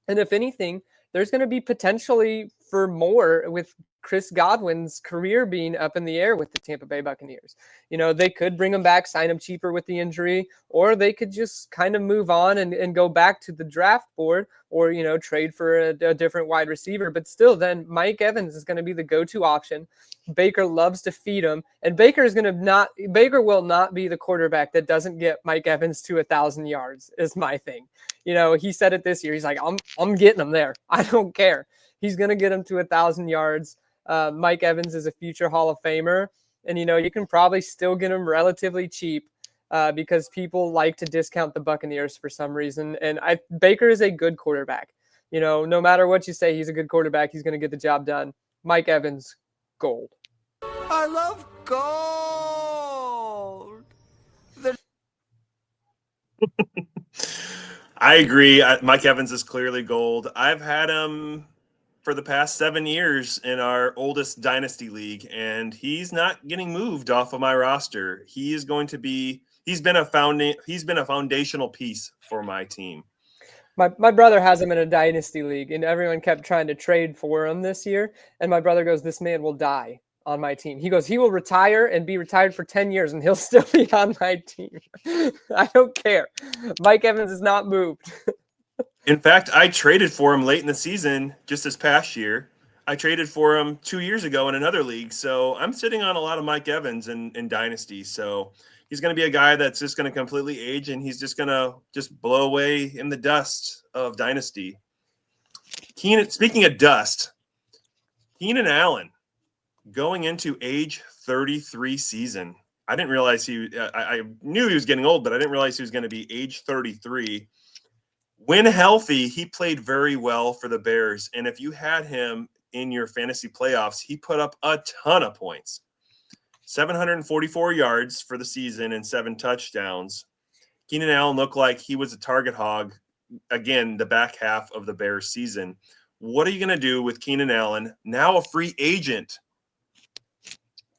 And if anything, there's going to be potentially for more with Chris Godwin's career being up in the air with the Tampa Bay Buccaneers. They could bring him back, sign him cheaper with the injury, or they could just kind of move on and go back to the draft board or, trade for a different wide receiver. But still, then Mike Evans is going to be the go-to option. Baker loves to feed him, and Baker will not be the quarterback that doesn't get Mike Evans to 1,000 yards is my thing. He said it this year. He's like, I'm getting him there. I don't care. He's going to get him to 1,000 yards. Mike Evans is a future Hall of Famer, and you can probably still get him relatively cheap because people like to discount the Buccaneers for some reason. And Baker is a good quarterback. No matter what you say, he's a good quarterback. He's going to get the job done. Mike Evans, gold. I love gold. I agree. Mike Evans is clearly gold. I've had him for the past 7 years in our oldest dynasty league, and he's not getting moved off of my roster. He's been a foundational piece for my team. My brother has him in a dynasty league, and everyone kept trying to trade for him this year. And my brother goes, "This man will die on my team." He goes, "He will retire and be retired for 10 years, and he'll still be on my team." I don't care. Mike Evans is not moved. In fact, I traded for him late in the season just this past year. I traded for him 2 years ago in another league. So I'm sitting on a lot of Mike Evans in Dynasty. So he's going to be a guy that's just going to completely age, and he's just going to blow away in the dust of Dynasty. Speaking of dust, Keenan Allen going into age 33 season. I didn't realize I knew he was getting old, but I didn't realize he was going to be age 33. When healthy, he played very well for the Bears. And if you had him in your fantasy playoffs, he put up a ton of points. 744 yards for the season and 7 touchdowns. Keenan Allen looked like he was a target hog, again, the back half of the Bears season. What are you going to do with Keenan Allen, now a free agent?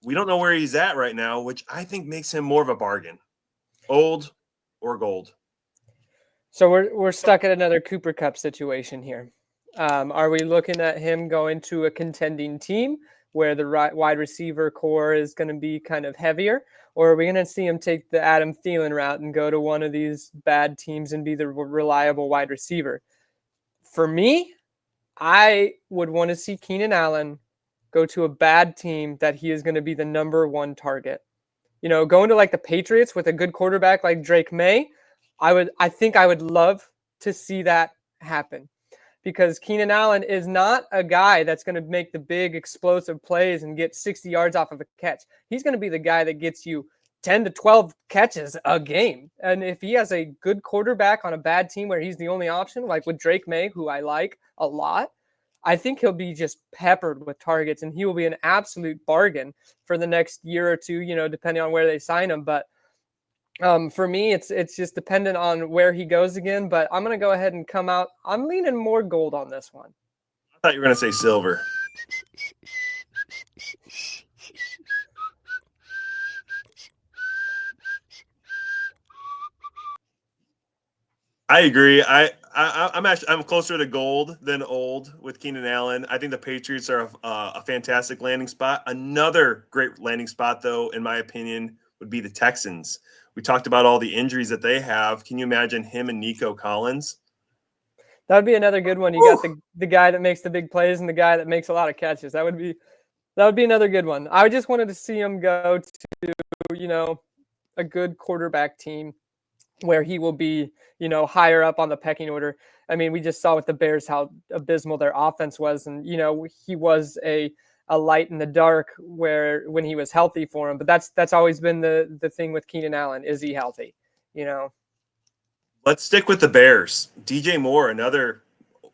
We don't know where he's at right now, which I think makes him more of a bargain. Old or gold? So we're stuck at another Cooper Kupp situation here. Are we looking at him going to a contending team where the wide receiver core is going to be kind of heavier, or are we going to see him take the Adam Thielen route and go to one of these bad teams and be the reliable wide receiver? For me, I would want to see Keenan Allen go to a bad team that he is going to be the number one target. Going to like the Patriots with a good quarterback like Drake May, I think I would love to see that happen, because Keenan Allen is not a guy that's going to make the big explosive plays and get 60 yards off of a catch. He's going to be the guy that gets you 10 to 12 catches a game. And if he has a good quarterback on a bad team where he's the only option, like with Drake May, who I like a lot, I think he'll be just peppered with targets, and he will be an absolute bargain for the next year or two, depending on where they sign him. But for me, it's just dependent on where he goes again. But I'm going to go ahead and come out. I'm leaning more gold on this one. I thought you were going to say silver. I agree. I'm closer to gold than old with Keenan Allen. I think the Patriots are a fantastic landing spot. Another great landing spot, though, in my opinion, would be the Texans. We talked about all the injuries that they have. Can you imagine him and Nico Collins? That would be another good one. You got the guy that makes the big plays and the guy that makes a lot of catches. That would be another good one. I just wanted to see him go to, a good quarterback team where he will be, higher up on the pecking order. I mean, we just saw with the Bears how abysmal their offense was. And, he was a light in the dark when he was healthy for him. But that's always been the thing with Keenan Allen. Is he healthy? Let's stick with the Bears. DJ Moore, another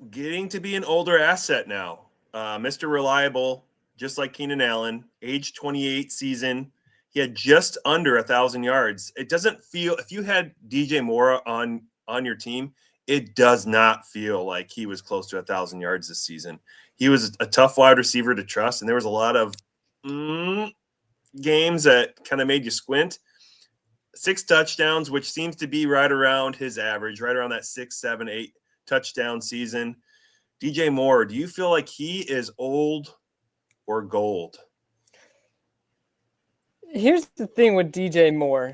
getting to be an older asset now. Mr. Reliable, just like Keenan Allen, age 28 season. He had just under 1,000 yards. It doesn't feel, if you had DJ Moore on your team, it does not feel like he was close to 1,000 yards this season. He was a tough wide receiver to trust, and there was a lot of games that kind of made you squint. 6 touchdowns, which seems to be right around his average, right around that 6, 7, 8 touchdown season. DJ Moore, do you feel like he is old or gold? Here's the thing with DJ Moore.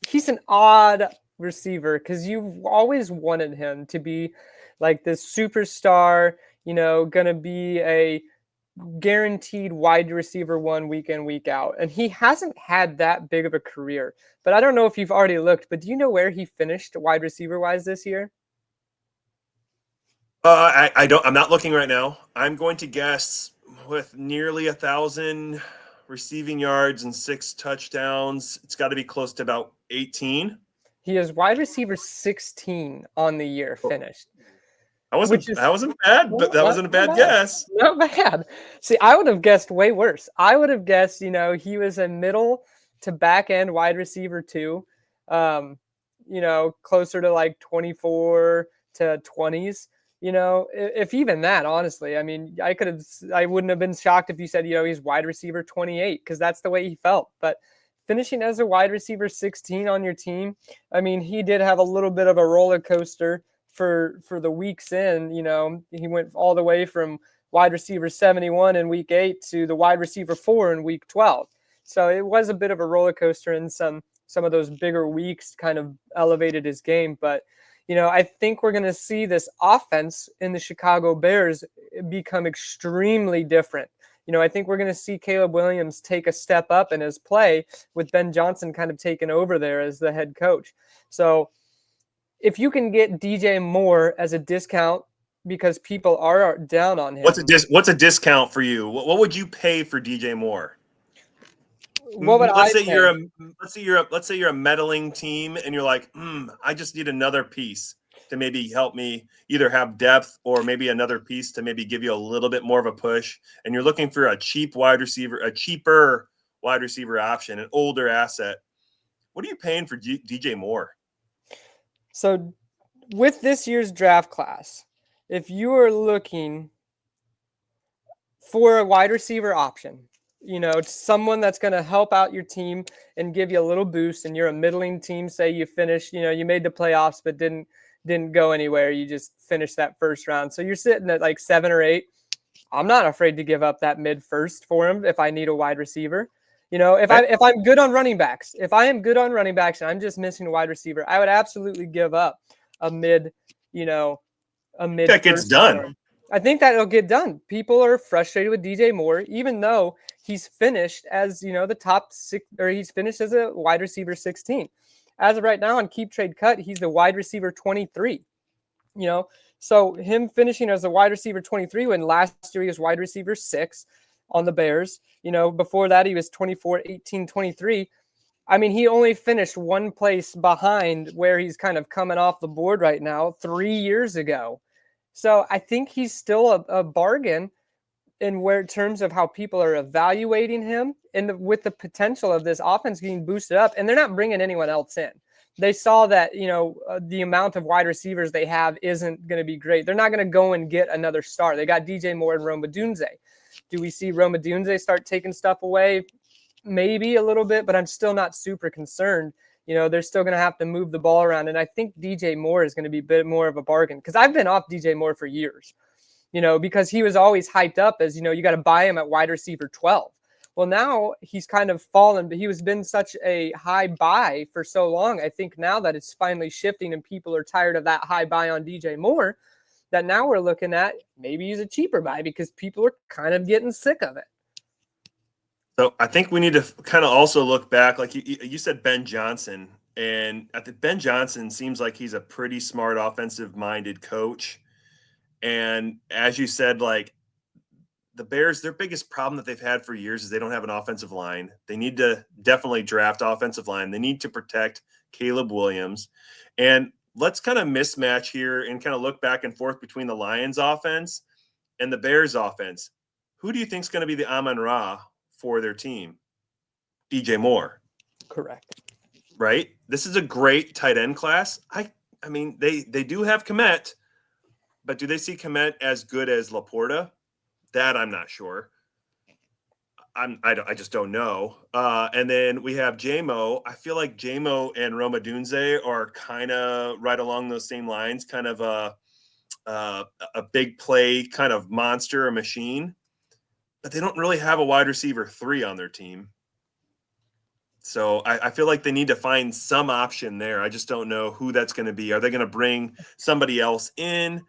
He's an odd receiver because you've always wanted him to be like this superstar, going to be a guaranteed wide receiver one week in, week out. And he hasn't had that big of a career. But I don't know if you've already looked, but do you know where he finished wide receiver wise this year? I don't. I'm not looking right now. I'm going to guess with nearly 1,000 receiving yards and 6 touchdowns. It's got to be close to about 18. He is wide receiver 16 on the year finished. That wasn't bad, but that wasn't a bad guess. Not bad. See, I would have guessed way worse. I would have guessed, he was a middle to back end wide receiver too. Closer to like 24 to 20s. If even that, honestly, I mean, I wouldn't have been shocked if you said, he's wide receiver 28, because that's the way he felt. But finishing as a wide receiver 16 on your team, I mean, he did have a little bit of a roller coaster for the weeks in. He went all the way from wide receiver 71 in week 8 to the wide receiver 4 in week 12. So it was a bit of a roller coaster, and some of those bigger weeks kind of elevated his game. But I think we're going to see this offense in the Chicago Bears become extremely different. I think we're going to see Caleb Williams take a step up in his play with Ben Johnson kind of taking over there as the head coach. So if you can get DJ Moore as a discount because people are down on him. What's a discount for you? What would you pay for DJ Moore? What would let's say you're a meddling team and you're like, I just need another piece to maybe help me either have depth or maybe another piece to maybe give you a little bit more of a push. And you're looking for a cheaper wide receiver option, an older asset. What are you paying for DJ Moore? So with this year's draft class, if you are looking for a wide receiver option, someone that's going to help out your team and give you a little boost, and you're a middling team, say you finish, you made the playoffs but didn't go anywhere, you just finished that first round, so you're sitting at like 7 or 8. I'm not afraid to give up that mid first for him if I need a wide receiver. If I'm good on running backs, if I am good on running backs and I'm just missing a wide receiver, I would absolutely give up a mid, a mid that gets first done. for him. I think that'll get done. People are frustrated with DJ Moore, even though he's finished as, the top 6, or he's finished as a wide receiver 16. As of right now on Keep Trade Cut, he's the wide receiver 23. So him finishing as a wide receiver 23 when last year he was wide receiver 6 on the Bears. Before that he was 24, 18, 23. I mean, he only finished one place behind where he's kind of coming off the board right now 3 years ago. So I think he's still a bargain in terms of how people are evaluating him, and with the potential of this offense getting boosted up, and they're not bringing anyone else in. They saw that, the amount of wide receivers they have isn't going to be great. They're not going to go and get another star. They got DJ Moore and Rome Odunze. Do we see Rome Odunze start taking stuff away? Maybe a little bit, but I'm still not super concerned. They're still going to have to move the ball around. And I think DJ Moore is going to be a bit more of a bargain, because I've been off DJ Moore for years, because he was always hyped up as, you got to buy him at wide receiver 12. Well, now he's kind of fallen, but he was been such a high buy for so long. I think now that it's finally shifting and people are tired of that high buy on DJ Moore, that now we're looking at maybe he's a cheaper buy because people are kind of getting sick of it. So I think we need to kind of also look back, like you said, Ben Johnson, and I think Ben Johnson seems like he's a pretty smart offensive-minded coach. And as you said, like the Bears, their biggest problem that they've had for years is they don't have an offensive line. They need to definitely draft offensive line. They need to protect Caleb Williams. And let's kind of mismatch here and kind of look back and forth between the Lions offense and the Bears offense. Who do you think is going to be the Amon-Ra for their team? DJ Moore. Correct. Right? This is a great tight end class. I mean, they do have Kmet, but do they see Kmet as good as Laporta? That I'm not sure. I just don't know. And then we have JMO. I feel like JMO and Rome Odunze are kind of right along those same lines, kind of a big play kind of monster, a machine. But they don't really have a wide receiver 3 on their team. So I feel like they need to find some option there. I just don't know who that's going to be. Are they going to bring somebody else in?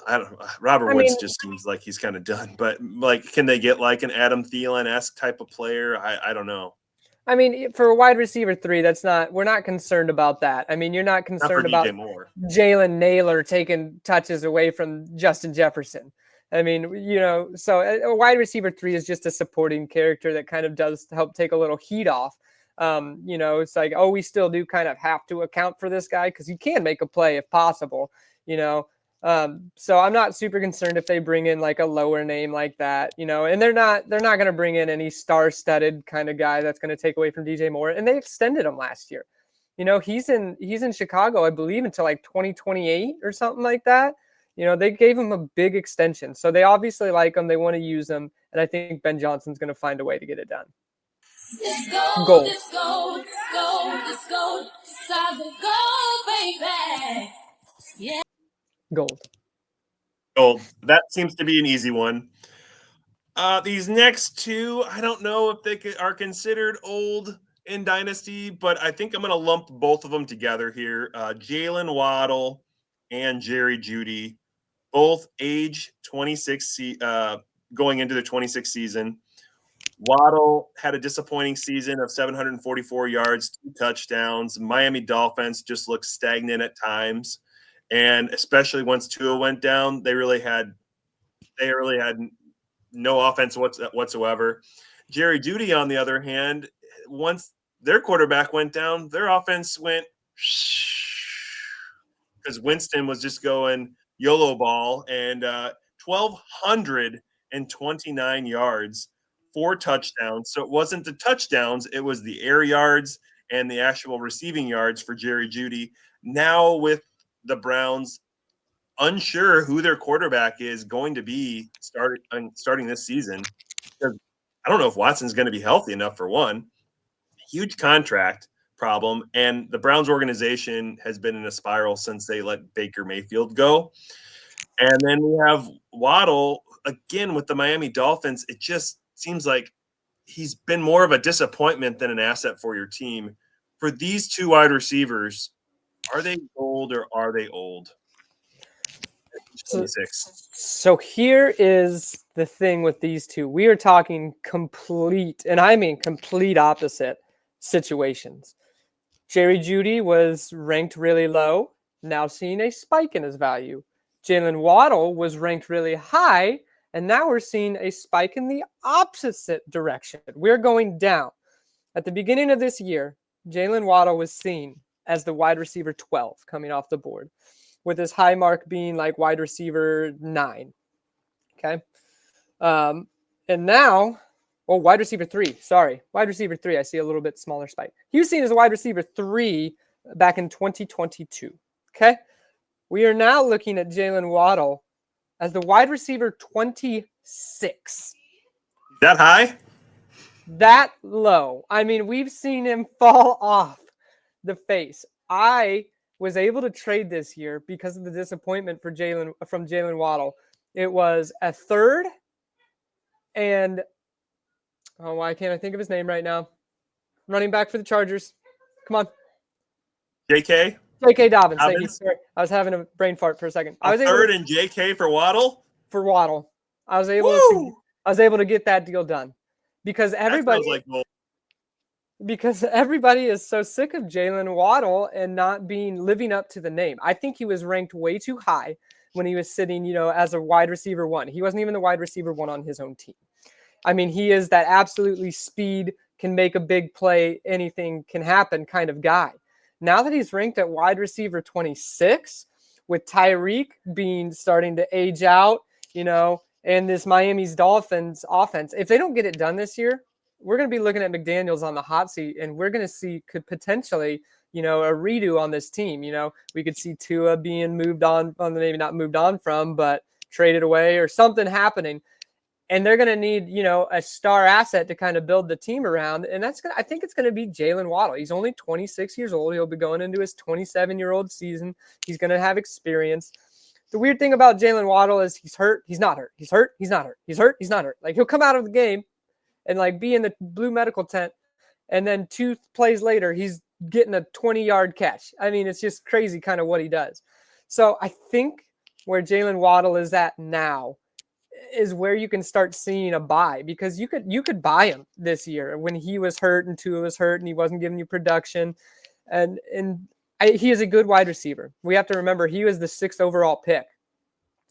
I don't know. Robert Woods just seems like he's kind of done. But, like, can they get like an Adam Thielen-esque type of player? I don't know. I mean, for a wide receiver 3, we're not concerned about that. I mean, you're not concerned about Jalen Naylor taking touches away from Justin Jefferson. I mean, so a wide receiver 3 is just a supporting character that kind of does help take a little heat off. It's like, we still do kind of have to account for this guy because he can make a play if possible, So I'm not super concerned if they bring in like a lower name like that, and they're not going to bring in any star-studded kind of guy that's going to take away from DJ Moore. And they extended him last year. He's in Chicago, I believe, until like 2028 or something like that. They gave him a big extension. So they obviously like him. They want to use him. And I think Ben Johnson's going to find a way to get it done. Let's go, Gold. let's go, let's go, let's go. Solid gold, baby. Yeah. Gold. That seems to be an easy one. These next two, I don't know if they are considered old in Dynasty, but I think I'm going to lump both of them together here. Jalen Waddle and Jerry Jeudy, both age 26, going into the 26th season. Waddle had a disappointing season of 744 yards, 2 touchdowns. Miami Dolphins just looked stagnant at times. And especially once Tua went down, they really had no offense whatsoever. Jerry Jeudy, on the other hand, once their quarterback went down, their offense went because Winston was just going YOLO ball, and 1,229 yards, 4 touchdowns. So it wasn't the touchdowns, it was the air yards and the actual receiving yards for Jerry Jeudy. Now with the Browns unsure who their quarterback is going to be starting this season, because I don't know if Watson's going to be healthy enough for one. Huge contract problem. And the Browns organization has been in a spiral since they let Baker Mayfield go. And then we have Waddle again with the Miami Dolphins. It just seems like he's been more of a disappointment than an asset for your team. For these two wide receivers, are they old or are they old? So, 26. so here is the thing with these two. We are talking complete, and I mean complete opposite situations. Jerry Jeudy was ranked really low, now seeing a spike in his value. Jalen Waddle was ranked really high, and now we're seeing a spike in the opposite direction. We're going down. At the beginning of this year, Jalen Waddle was seen as the wide receiver 12 coming off the board, with his high mark being like wide receiver 9. Okay. And now, wide receiver 3. Sorry. Wide receiver 3. I see a little bit smaller spike. He was seen as a wide receiver 3 back in 2022. Okay. We are now looking at Jalen Waddle as the wide receiver 26. That high? That low. I mean, we've seen him fall off the face. I was able to trade this year because of the disappointment from Jalen Waddle. It was a third and why can't I think of his name right now? Running back for the Chargers. Come on. JK? J.K. Dobbins. Thank you. Sorry. I was having a brain fart for a second. I was third and JK for Waddle? For Waddle. I was able to get that deal done. Because everybody is so sick of Jalen Waddle and not living up to the name. I think he was ranked way too high when he was sitting, as a wide receiver 1. He wasn't even the wide receiver 1 on his own team. I mean, he is that absolutely speed, can make a big play, anything can happen kind of guy. Now that he's ranked at wide receiver 26, with Tyreek starting to age out, and this Miami's Dolphins offense, if they don't get it done this year, we're going to be looking at McDaniels on the hot seat, and we're going to see could potentially, a redo on this team. We could see Tua being moved on, maybe not moved on from, but traded away or something happening. And they're going to need, a star asset to kind of build the team around. And I think it's going to be Jalen Waddle. He's only 26 years old. He'll be going into his 27-year-old season. He's going to have experience. The weird thing about Jalen Waddle is he's hurt. He's not hurt. He's hurt. He's not hurt. He's hurt. He's not hurt. Like, he'll come out of the game and be in the blue medical tent. And then 2 plays later, he's getting a 20-yard catch. I mean, it's just crazy kind of what he does. So I think where Jalen Waddle is at now is where you can start seeing a buy, because you could buy him this year when he was hurt and Tua was hurt and he wasn't giving you production. He is a good wide receiver. We have to remember he was the 6th overall pick,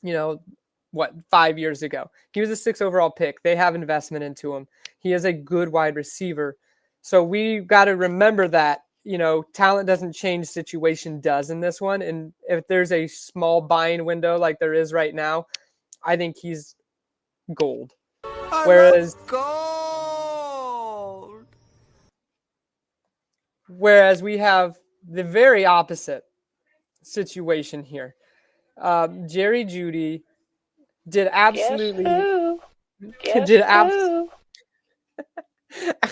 5 years ago. He was the 6th overall pick. They have investment into him. He is a good wide receiver. So we got to remember that, talent doesn't change, situation does in this one. And if there's a small buying window like there is right now, I think he's gold. Whereas we have the very opposite situation here. Jerry Jeudy did absolutely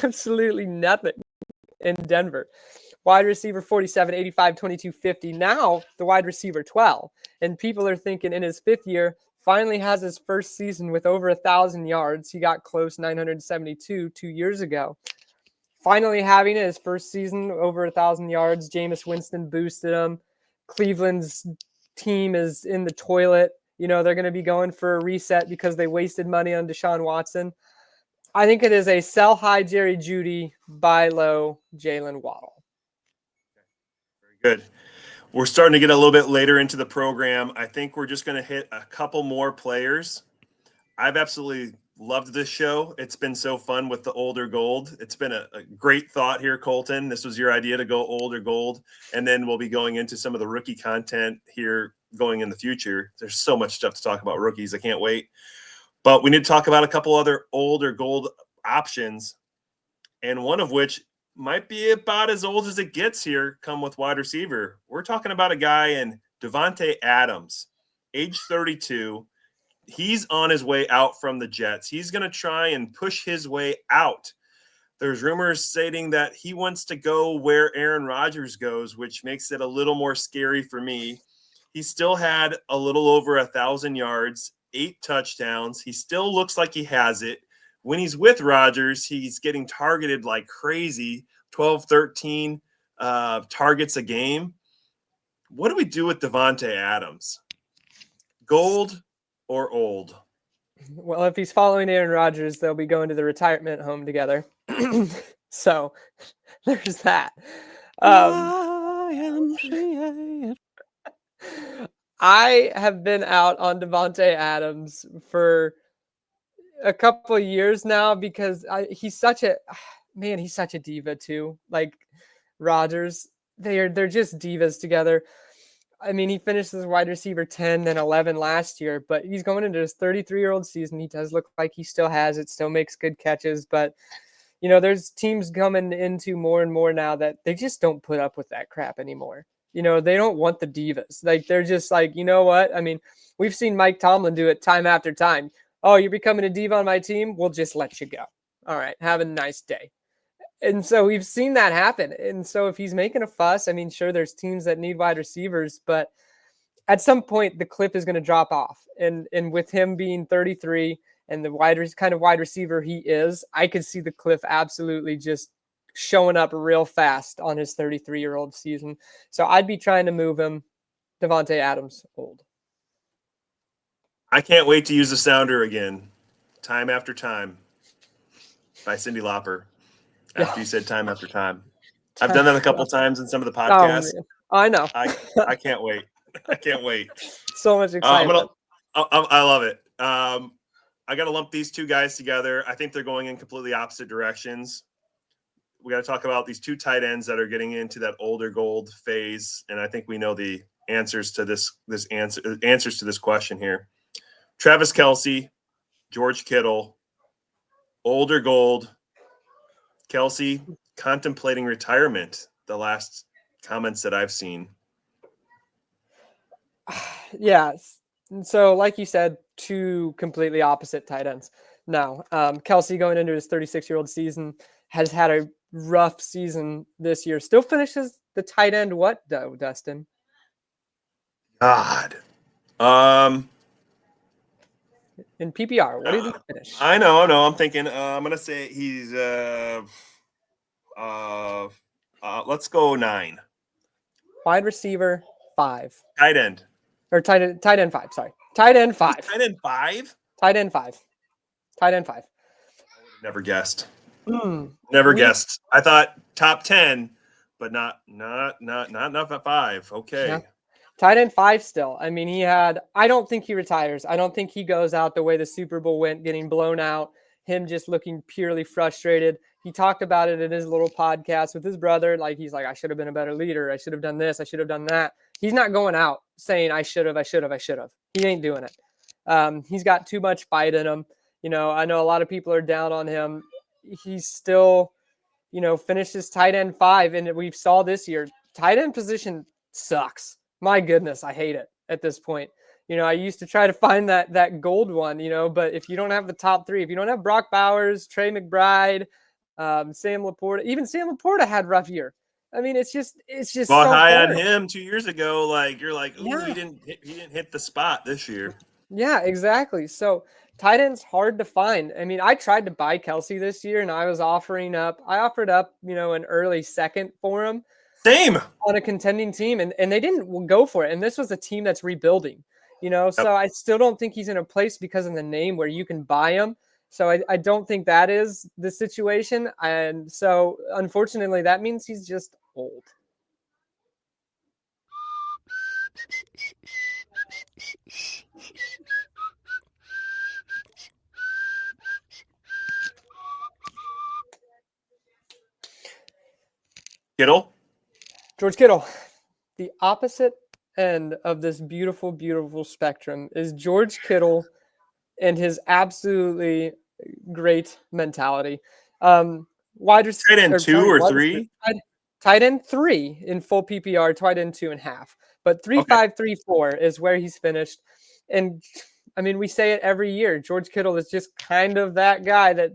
absolutely nothing in Denver. Wide receiver 47, 85, 22, 50. Now the wide receiver 12. And people are thinking in his 5th year, finally has his first season with over 1,000 yards. He got close, 972 2 years ago. Finally having his first season over 1,000 yards. Jameis Winston boosted him. Cleveland's team is in the toilet. They're going to be going for a reset because they wasted money on Deshaun Watson. I think it is a sell high Jerry Jeudy, buy low Jalen Waddle. Very good. We're starting to get a little bit later into the program. I think we're just going to hit a couple more players. I've absolutely loved this show. It's been so fun with the older gold. It's been a great thought here, Colton. This was your idea to go older gold. And then we'll be going into some of the rookie content here going in the future. There's so much stuff to talk about rookies. I can't wait. But we need to talk about a couple other older gold options, and one of which might be about as old as it gets here, come with wide receiver. We're talking about a guy in Davante Adams, age 32. he's on his way out from the Jets. He's going to try and push his way out. There's rumors stating that he wants to go where Aaron Rodgers goes, which makes it a little more scary for me. He still had a little over 1,000 yards, 8 touchdowns. He still looks like he has it. When he's with Rodgers, he's getting targeted like crazy, 12, 13 targets a game. What do we do with Davante Adams? Gold or old? Well, if he's following Aaron Rodgers, they'll be going to the retirement home together. So there's that. YMCA. I have been out on Davante Adams for a couple of years now because he's such a diva too. Like Rodgers, they're just divas together. I mean, he finished as wide receiver 10, then 11 last year, but he's going into his 33-year-old season. He does look like he still has it, still makes good catches. But, there's teams coming into more and more now that they just don't put up with that crap anymore. They don't want the divas. Like, they're just like, you know what? I mean, we've seen Mike Tomlin do it time after time. Oh, you're becoming a diva on my team? We'll just let you go. All right, have a nice day. And so we've seen that happen. And so if he's making a fuss, I mean, sure, there's teams that need wide receivers, but at some point the cliff is going to drop off. And with him being 33 and the kind of wide receiver he is, I could see the cliff absolutely just showing up real fast on his 33-year-old season. So I'd be trying to move him. Davante Adams, old. I can't wait to use the sounder again. Time After Time by Cyndi Lauper. After you said time after time. I've done that a couple times in some of the podcasts. I know. I can't wait. I can't wait. So much excitement. I love it. I got to lump these two guys together. I think they're going in completely opposite directions. We got to talk about these two tight ends that are getting into that older gold phase, and I think we know the answers to this answers to this question here. Travis Kelce, George Kittle, older gold. Kelce contemplating retirement, the last comments that I've seen. Yeah. So like you said, two completely opposite tight ends. Now, Kelce going into his 36-year-old season has had a rough season this year. Still finishes the tight end what, though, Dustin? God. In PPR, what did he finish? I know. I'm thinking. I'm gonna say he's. Let's go 9. Wide receiver 5. Tight end. Or tight end 5. Sorry, tight end 5. Tight end 5. Tight end 5. Tight end 5. Never guessed. Never guessed. I thought top 10, but not enough at 5. Okay. Yeah. Tight end 5 still. I mean, I don't think he retires. I don't think he goes out the way the Super Bowl went, getting blown out, him just looking purely frustrated. He talked about it in his little podcast with his brother. Like, he's like, I should have been a better leader. I should have done this. I should have done that. He's not going out saying, I should have. He ain't doing it. He's got too much fight in him. I know a lot of people are down on him. He's still, finished his tight end 5. And we saw this year, tight end position sucks. My goodness, I hate it at this point. I used to try to find that gold one, but if you don't have the top 3, if you don't have Brock Bowers, Trey McBride, Sam Laporta, even Sam Laporta had a rough year. I mean, it's just bought so high hard on him 2 years ago. Like, you're like, ooh, Yeah. he didn't hit the spot this year. Yeah, exactly. So tight end's hard to find. I mean, I tried to buy Kelce this year, and I offered up, an early second for him. Same on a contending team, and they didn't go for it. And this was a team that's rebuilding, so I still don't think he's in a place because of the name where you can buy him. So I don't think that is the situation. And so unfortunately that means he's just old. Kittle. George Kittle. The opposite end of this beautiful, beautiful spectrum is George Kittle and his absolutely great mentality. Wide receiver, tight end 2 or 3? Tight end 3 in full PPR, tight end 2.5. But 3.5, 3.4 is where he's finished. And I mean, we say it every year. George Kittle is just kind of that guy that,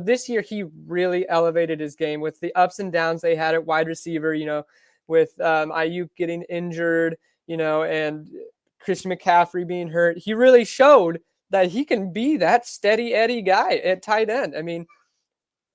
this year he really elevated his game with the ups and downs they had at wide receiver, with Ayuk getting injured, and Christian McCaffrey being hurt. He really showed that he can be that steady Eddie guy at tight end. I mean,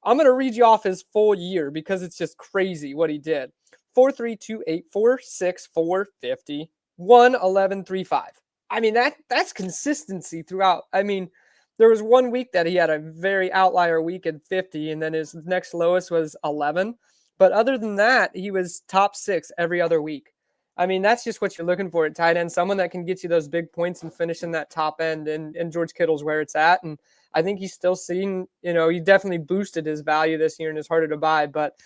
I'm going to read you off his full year because it's just crazy what he did. 4.3, 2.8, 4.6, 4.50, 1.11, 3.5. I mean, that's consistency throughout. I mean, there was one week that he had a very outlier week at 50, and then his next lowest was 11. But other than that, he was top 6 every other week. I mean, that's just what you're looking for at tight end, someone that can get you those big points and finish in that top end, and George Kittle's where it's at. And I think he's still seeing, he definitely boosted his value this year and is harder to buy, but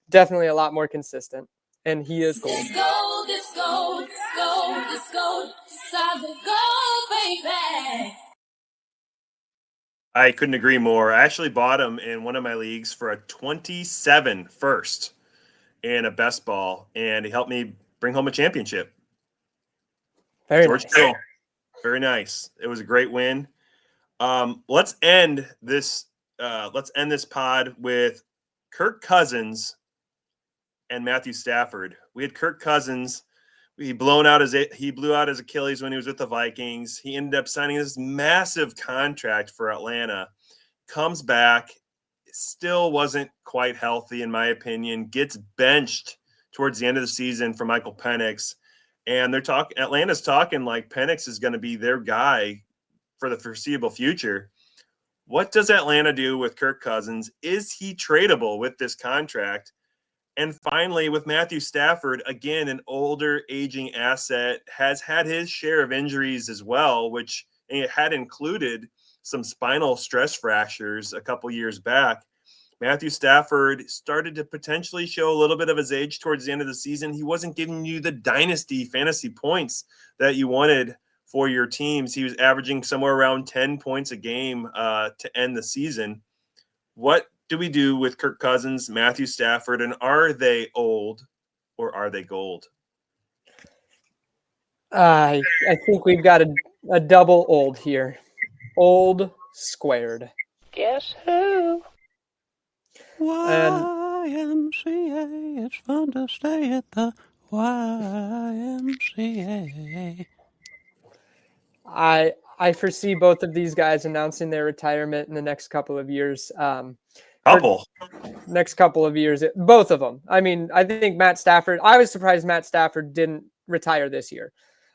definitely a lot more consistent. And he is gold. Let's go, let's go, let's go, let's go, Solid gold, baby. I couldn't agree more. I actually bought him in one of my leagues for a 27 first and a best ball, and he helped me bring home a championship. George nice. Kittle. Very nice. It was a great win. Let's end this pod with Kirk Cousins and Matthew Stafford. We had Kirk Cousins. He blew out his Achilles when he was with the Vikings. He ended up signing this massive contract for Atlanta. Comes back, still wasn't quite healthy in my opinion. Gets benched towards the end of the season for Michael Penix, and Atlanta's talking like Penix is going to be their guy for the foreseeable future. What does Atlanta do with Kirk Cousins? Is he tradable with this contract? And finally, with Matthew Stafford, again, an older, aging asset, has had his share of injuries as well, which had included some spinal stress fractures a couple years back. Matthew Stafford started to potentially show a little bit of his age towards the end of the season. He wasn't giving you the dynasty fantasy points that you wanted for your teams. He was averaging somewhere around 10 points a game to end the season. What do we do with Kirk Cousins, Matthew Stafford, and are they old or are they gold? I think we've got a double old here. Old squared. Guess who? YMCA. It's fun to stay at the YMCA. I foresee both of these guys announcing their retirement in the next couple of years. Next couple of years, both of them. I mean, I think Matt Stafford. I was surprised Matt Stafford didn't retire this year.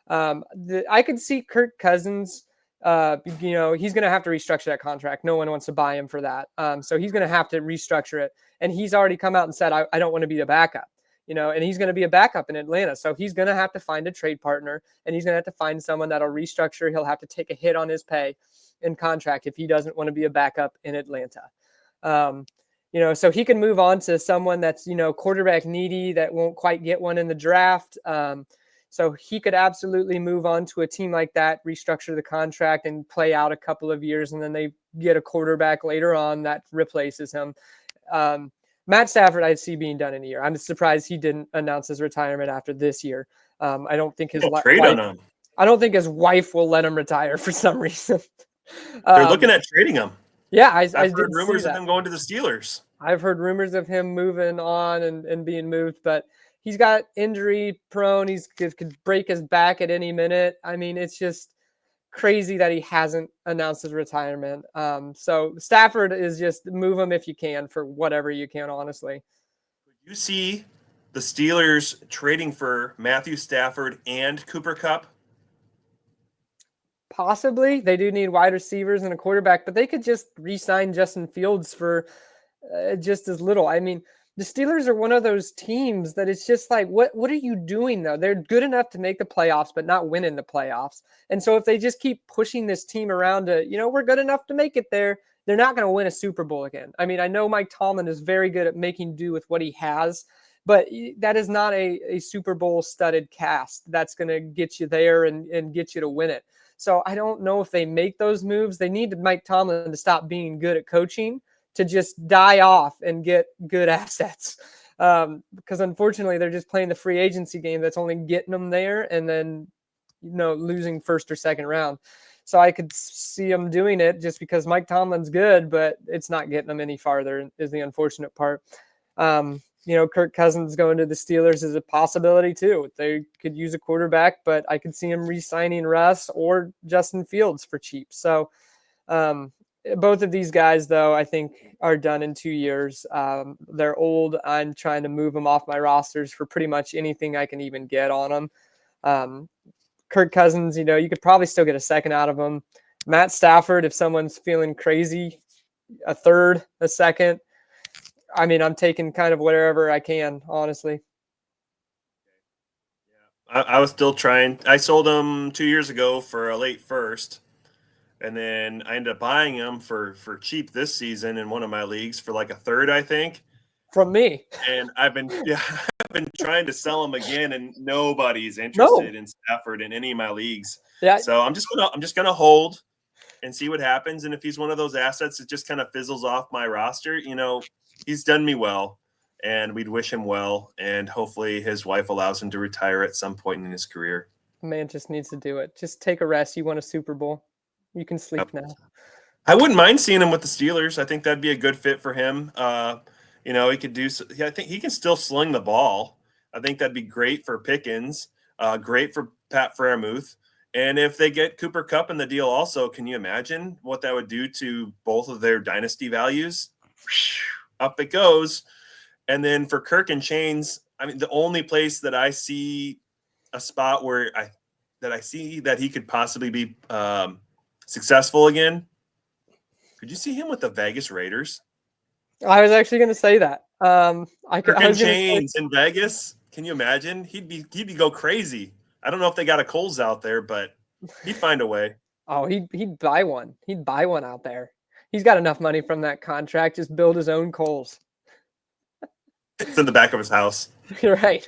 I could see Kirk Cousins. He's going to have to restructure that contract. No one wants to buy him for that. So he's going to have to restructure it. And he's already come out and said, I don't want to be the backup. And he's going to be a backup in Atlanta. So he's going to have to find a trade partner, and he's going to have to find someone that'll restructure. He'll have to take a hit on his pay and contract if he doesn't want to be a backup in Atlanta. So he can move on to someone that's, quarterback needy that won't quite get one in the draft. So he could absolutely move on to a team like that, restructure the contract and play out a couple of years. And then they get a quarterback later on that replaces him. Matt Stafford, I see being done in a year. I'm surprised he didn't announce his retirement after this year. I don't think his wife will let him retire for some reason. They're looking at trading him. Yeah, I've heard rumors of him going to the Steelers. I've heard rumors of him moving on and being moved, but he's got injury prone. He could break his back at any minute. I mean, it's just crazy that he hasn't announced his retirement. So Stafford is just move him if you can for whatever you can, honestly. You see the Steelers trading for Matthew Stafford and Cooper Kupp? Possibly. They do need wide receivers and a quarterback, but they could just re-sign Justin Fields for just as little. I mean, the Steelers are one of those teams that it's just like, what are you doing, though? They're good enough to make the playoffs, but not win in the playoffs. And so if they just keep pushing this team around to, we're good enough to make it there, they're not going to win a Super Bowl again. I mean, I know Mike Tomlin is very good at making do with what he has, but that is not a Super Bowl studded cast that's going to get you there and get you to win it. So I don't know if they make those moves. They need Mike Tomlin to stop being good at coaching, to just die off and get good assets. Because unfortunately, they're just playing the free agency game that's only getting them there and then, losing first or second round. So I could see them doing it just because Mike Tomlin's good, but it's not getting them any farther is the unfortunate part. Kirk Cousins going to the Steelers is a possibility too. They could use a quarterback, but I could see him re-signing Russ or Justin Fields for cheap. So both of these guys, though, I think are done in 2 years. They're old. I'm trying to move them off my rosters for pretty much anything I can even get on them. Kirk Cousins, you could probably still get a second out of him. Matt Stafford, if someone's feeling crazy, a third, a second. I mean, I'm taking kind of whatever I can, honestly. I was still trying. I sold him 2 years ago for a late first, and then I ended up buying him for cheap this season in one of my leagues for like a third, I think. From me. And I've been trying to sell him again, and nobody's No. interested in Stafford in any of my leagues. Yeah. So I'm just gonna hold and see what happens. And if he's one of those assets that just kind of fizzles off my roster, he's done me well, and we'd wish him well. And hopefully his wife allows him to retire at some point in his career. Man just needs to do it. Just take a rest. You won a Super Bowl. You can sleep now. I wouldn't mind seeing him with the Steelers. I think that'd be a good fit for him. He could do. I think he can still sling the ball. I think that'd be great for Pickens. Great for Pat Freiermuth. And if they get Cooper Kupp in the deal also, can you imagine what that would do to both of their dynasty values? Up it goes. And then for Kirk and Chains, I mean, the only place that I see a spot where I see that he could possibly be successful again. Could you see him with the Vegas Raiders? I was actually going to say that. Kirk and Chains in Vegas. Can you imagine? He'd go crazy. I don't know if they got a Coles out there, but he'd find a way. Oh, he'd buy one. He'd buy one out there. He's got enough money from that contract. Just build his own Coles. It's in the back of his house. You're right.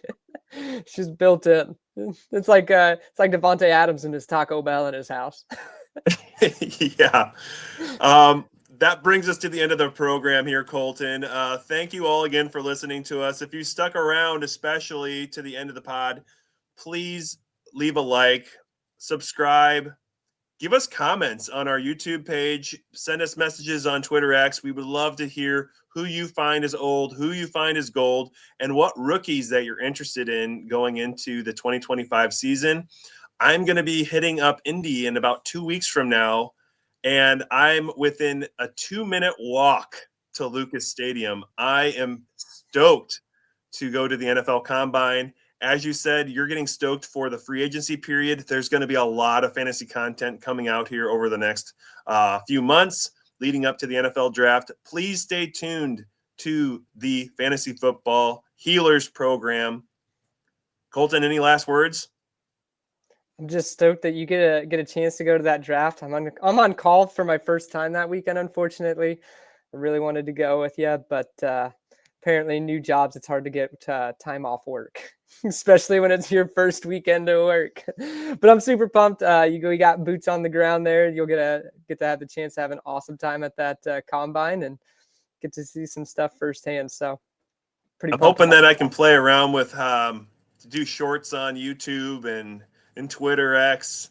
It's just built in. It's like Davante Adams and his Taco Bell in his house. Yeah. That brings us to the end of the program here, Colton. Thank you all again for listening to us. If you stuck around, especially to the end of the pod, please leave a like, subscribe, give us comments on our YouTube page, send us messages on Twitter X. We would love to hear who you find is old, who you find is gold, and what rookies that you're interested in going into the 2025 season. I'm going to be hitting up Indy in about 2 weeks from now, and I'm within a 2-minute walk to Lucas Stadium. I am stoked to go to the NFL Combine. As you said, you're getting stoked for the free agency period. There's going to be a lot of fantasy content coming out here over the next few months leading up to the NFL draft. Please stay tuned to the Fantasy Football Healers program. Colton, any last words? I'm just stoked that you get a chance to go to that draft. I'm on call for my first time that weekend, unfortunately. I really wanted to go with you, but apparently new jobs, it's hard to get time off work, especially when it's your first weekend to work. But I'm super pumped. You got boots on the ground there. You'll get to have the chance to have an awesome time at that combine and get to see some stuff firsthand. So I'm hoping that I can play around with do shorts on YouTube and Twitter X.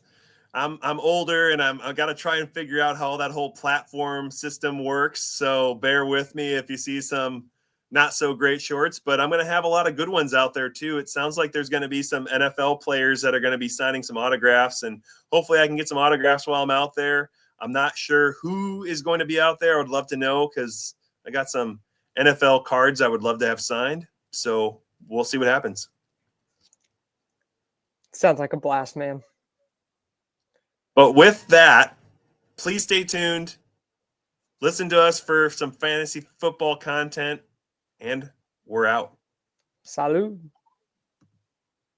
I'm older, and I got to try and figure out how that whole platform system works. So bear with me if you see some not so great shorts, but I'm going to have a lot of good ones out there too. It sounds like there's going to be some NFL players that are going to be signing some autographs, and hopefully I can get some autographs while I'm out there. I'm not sure who is going to be out there. I would love to know because I got some NFL cards I would love to have signed. So we'll see what happens. Sounds like a blast, man. But with that, please stay tuned. Listen to us for some fantasy football content, and we're out. Salud.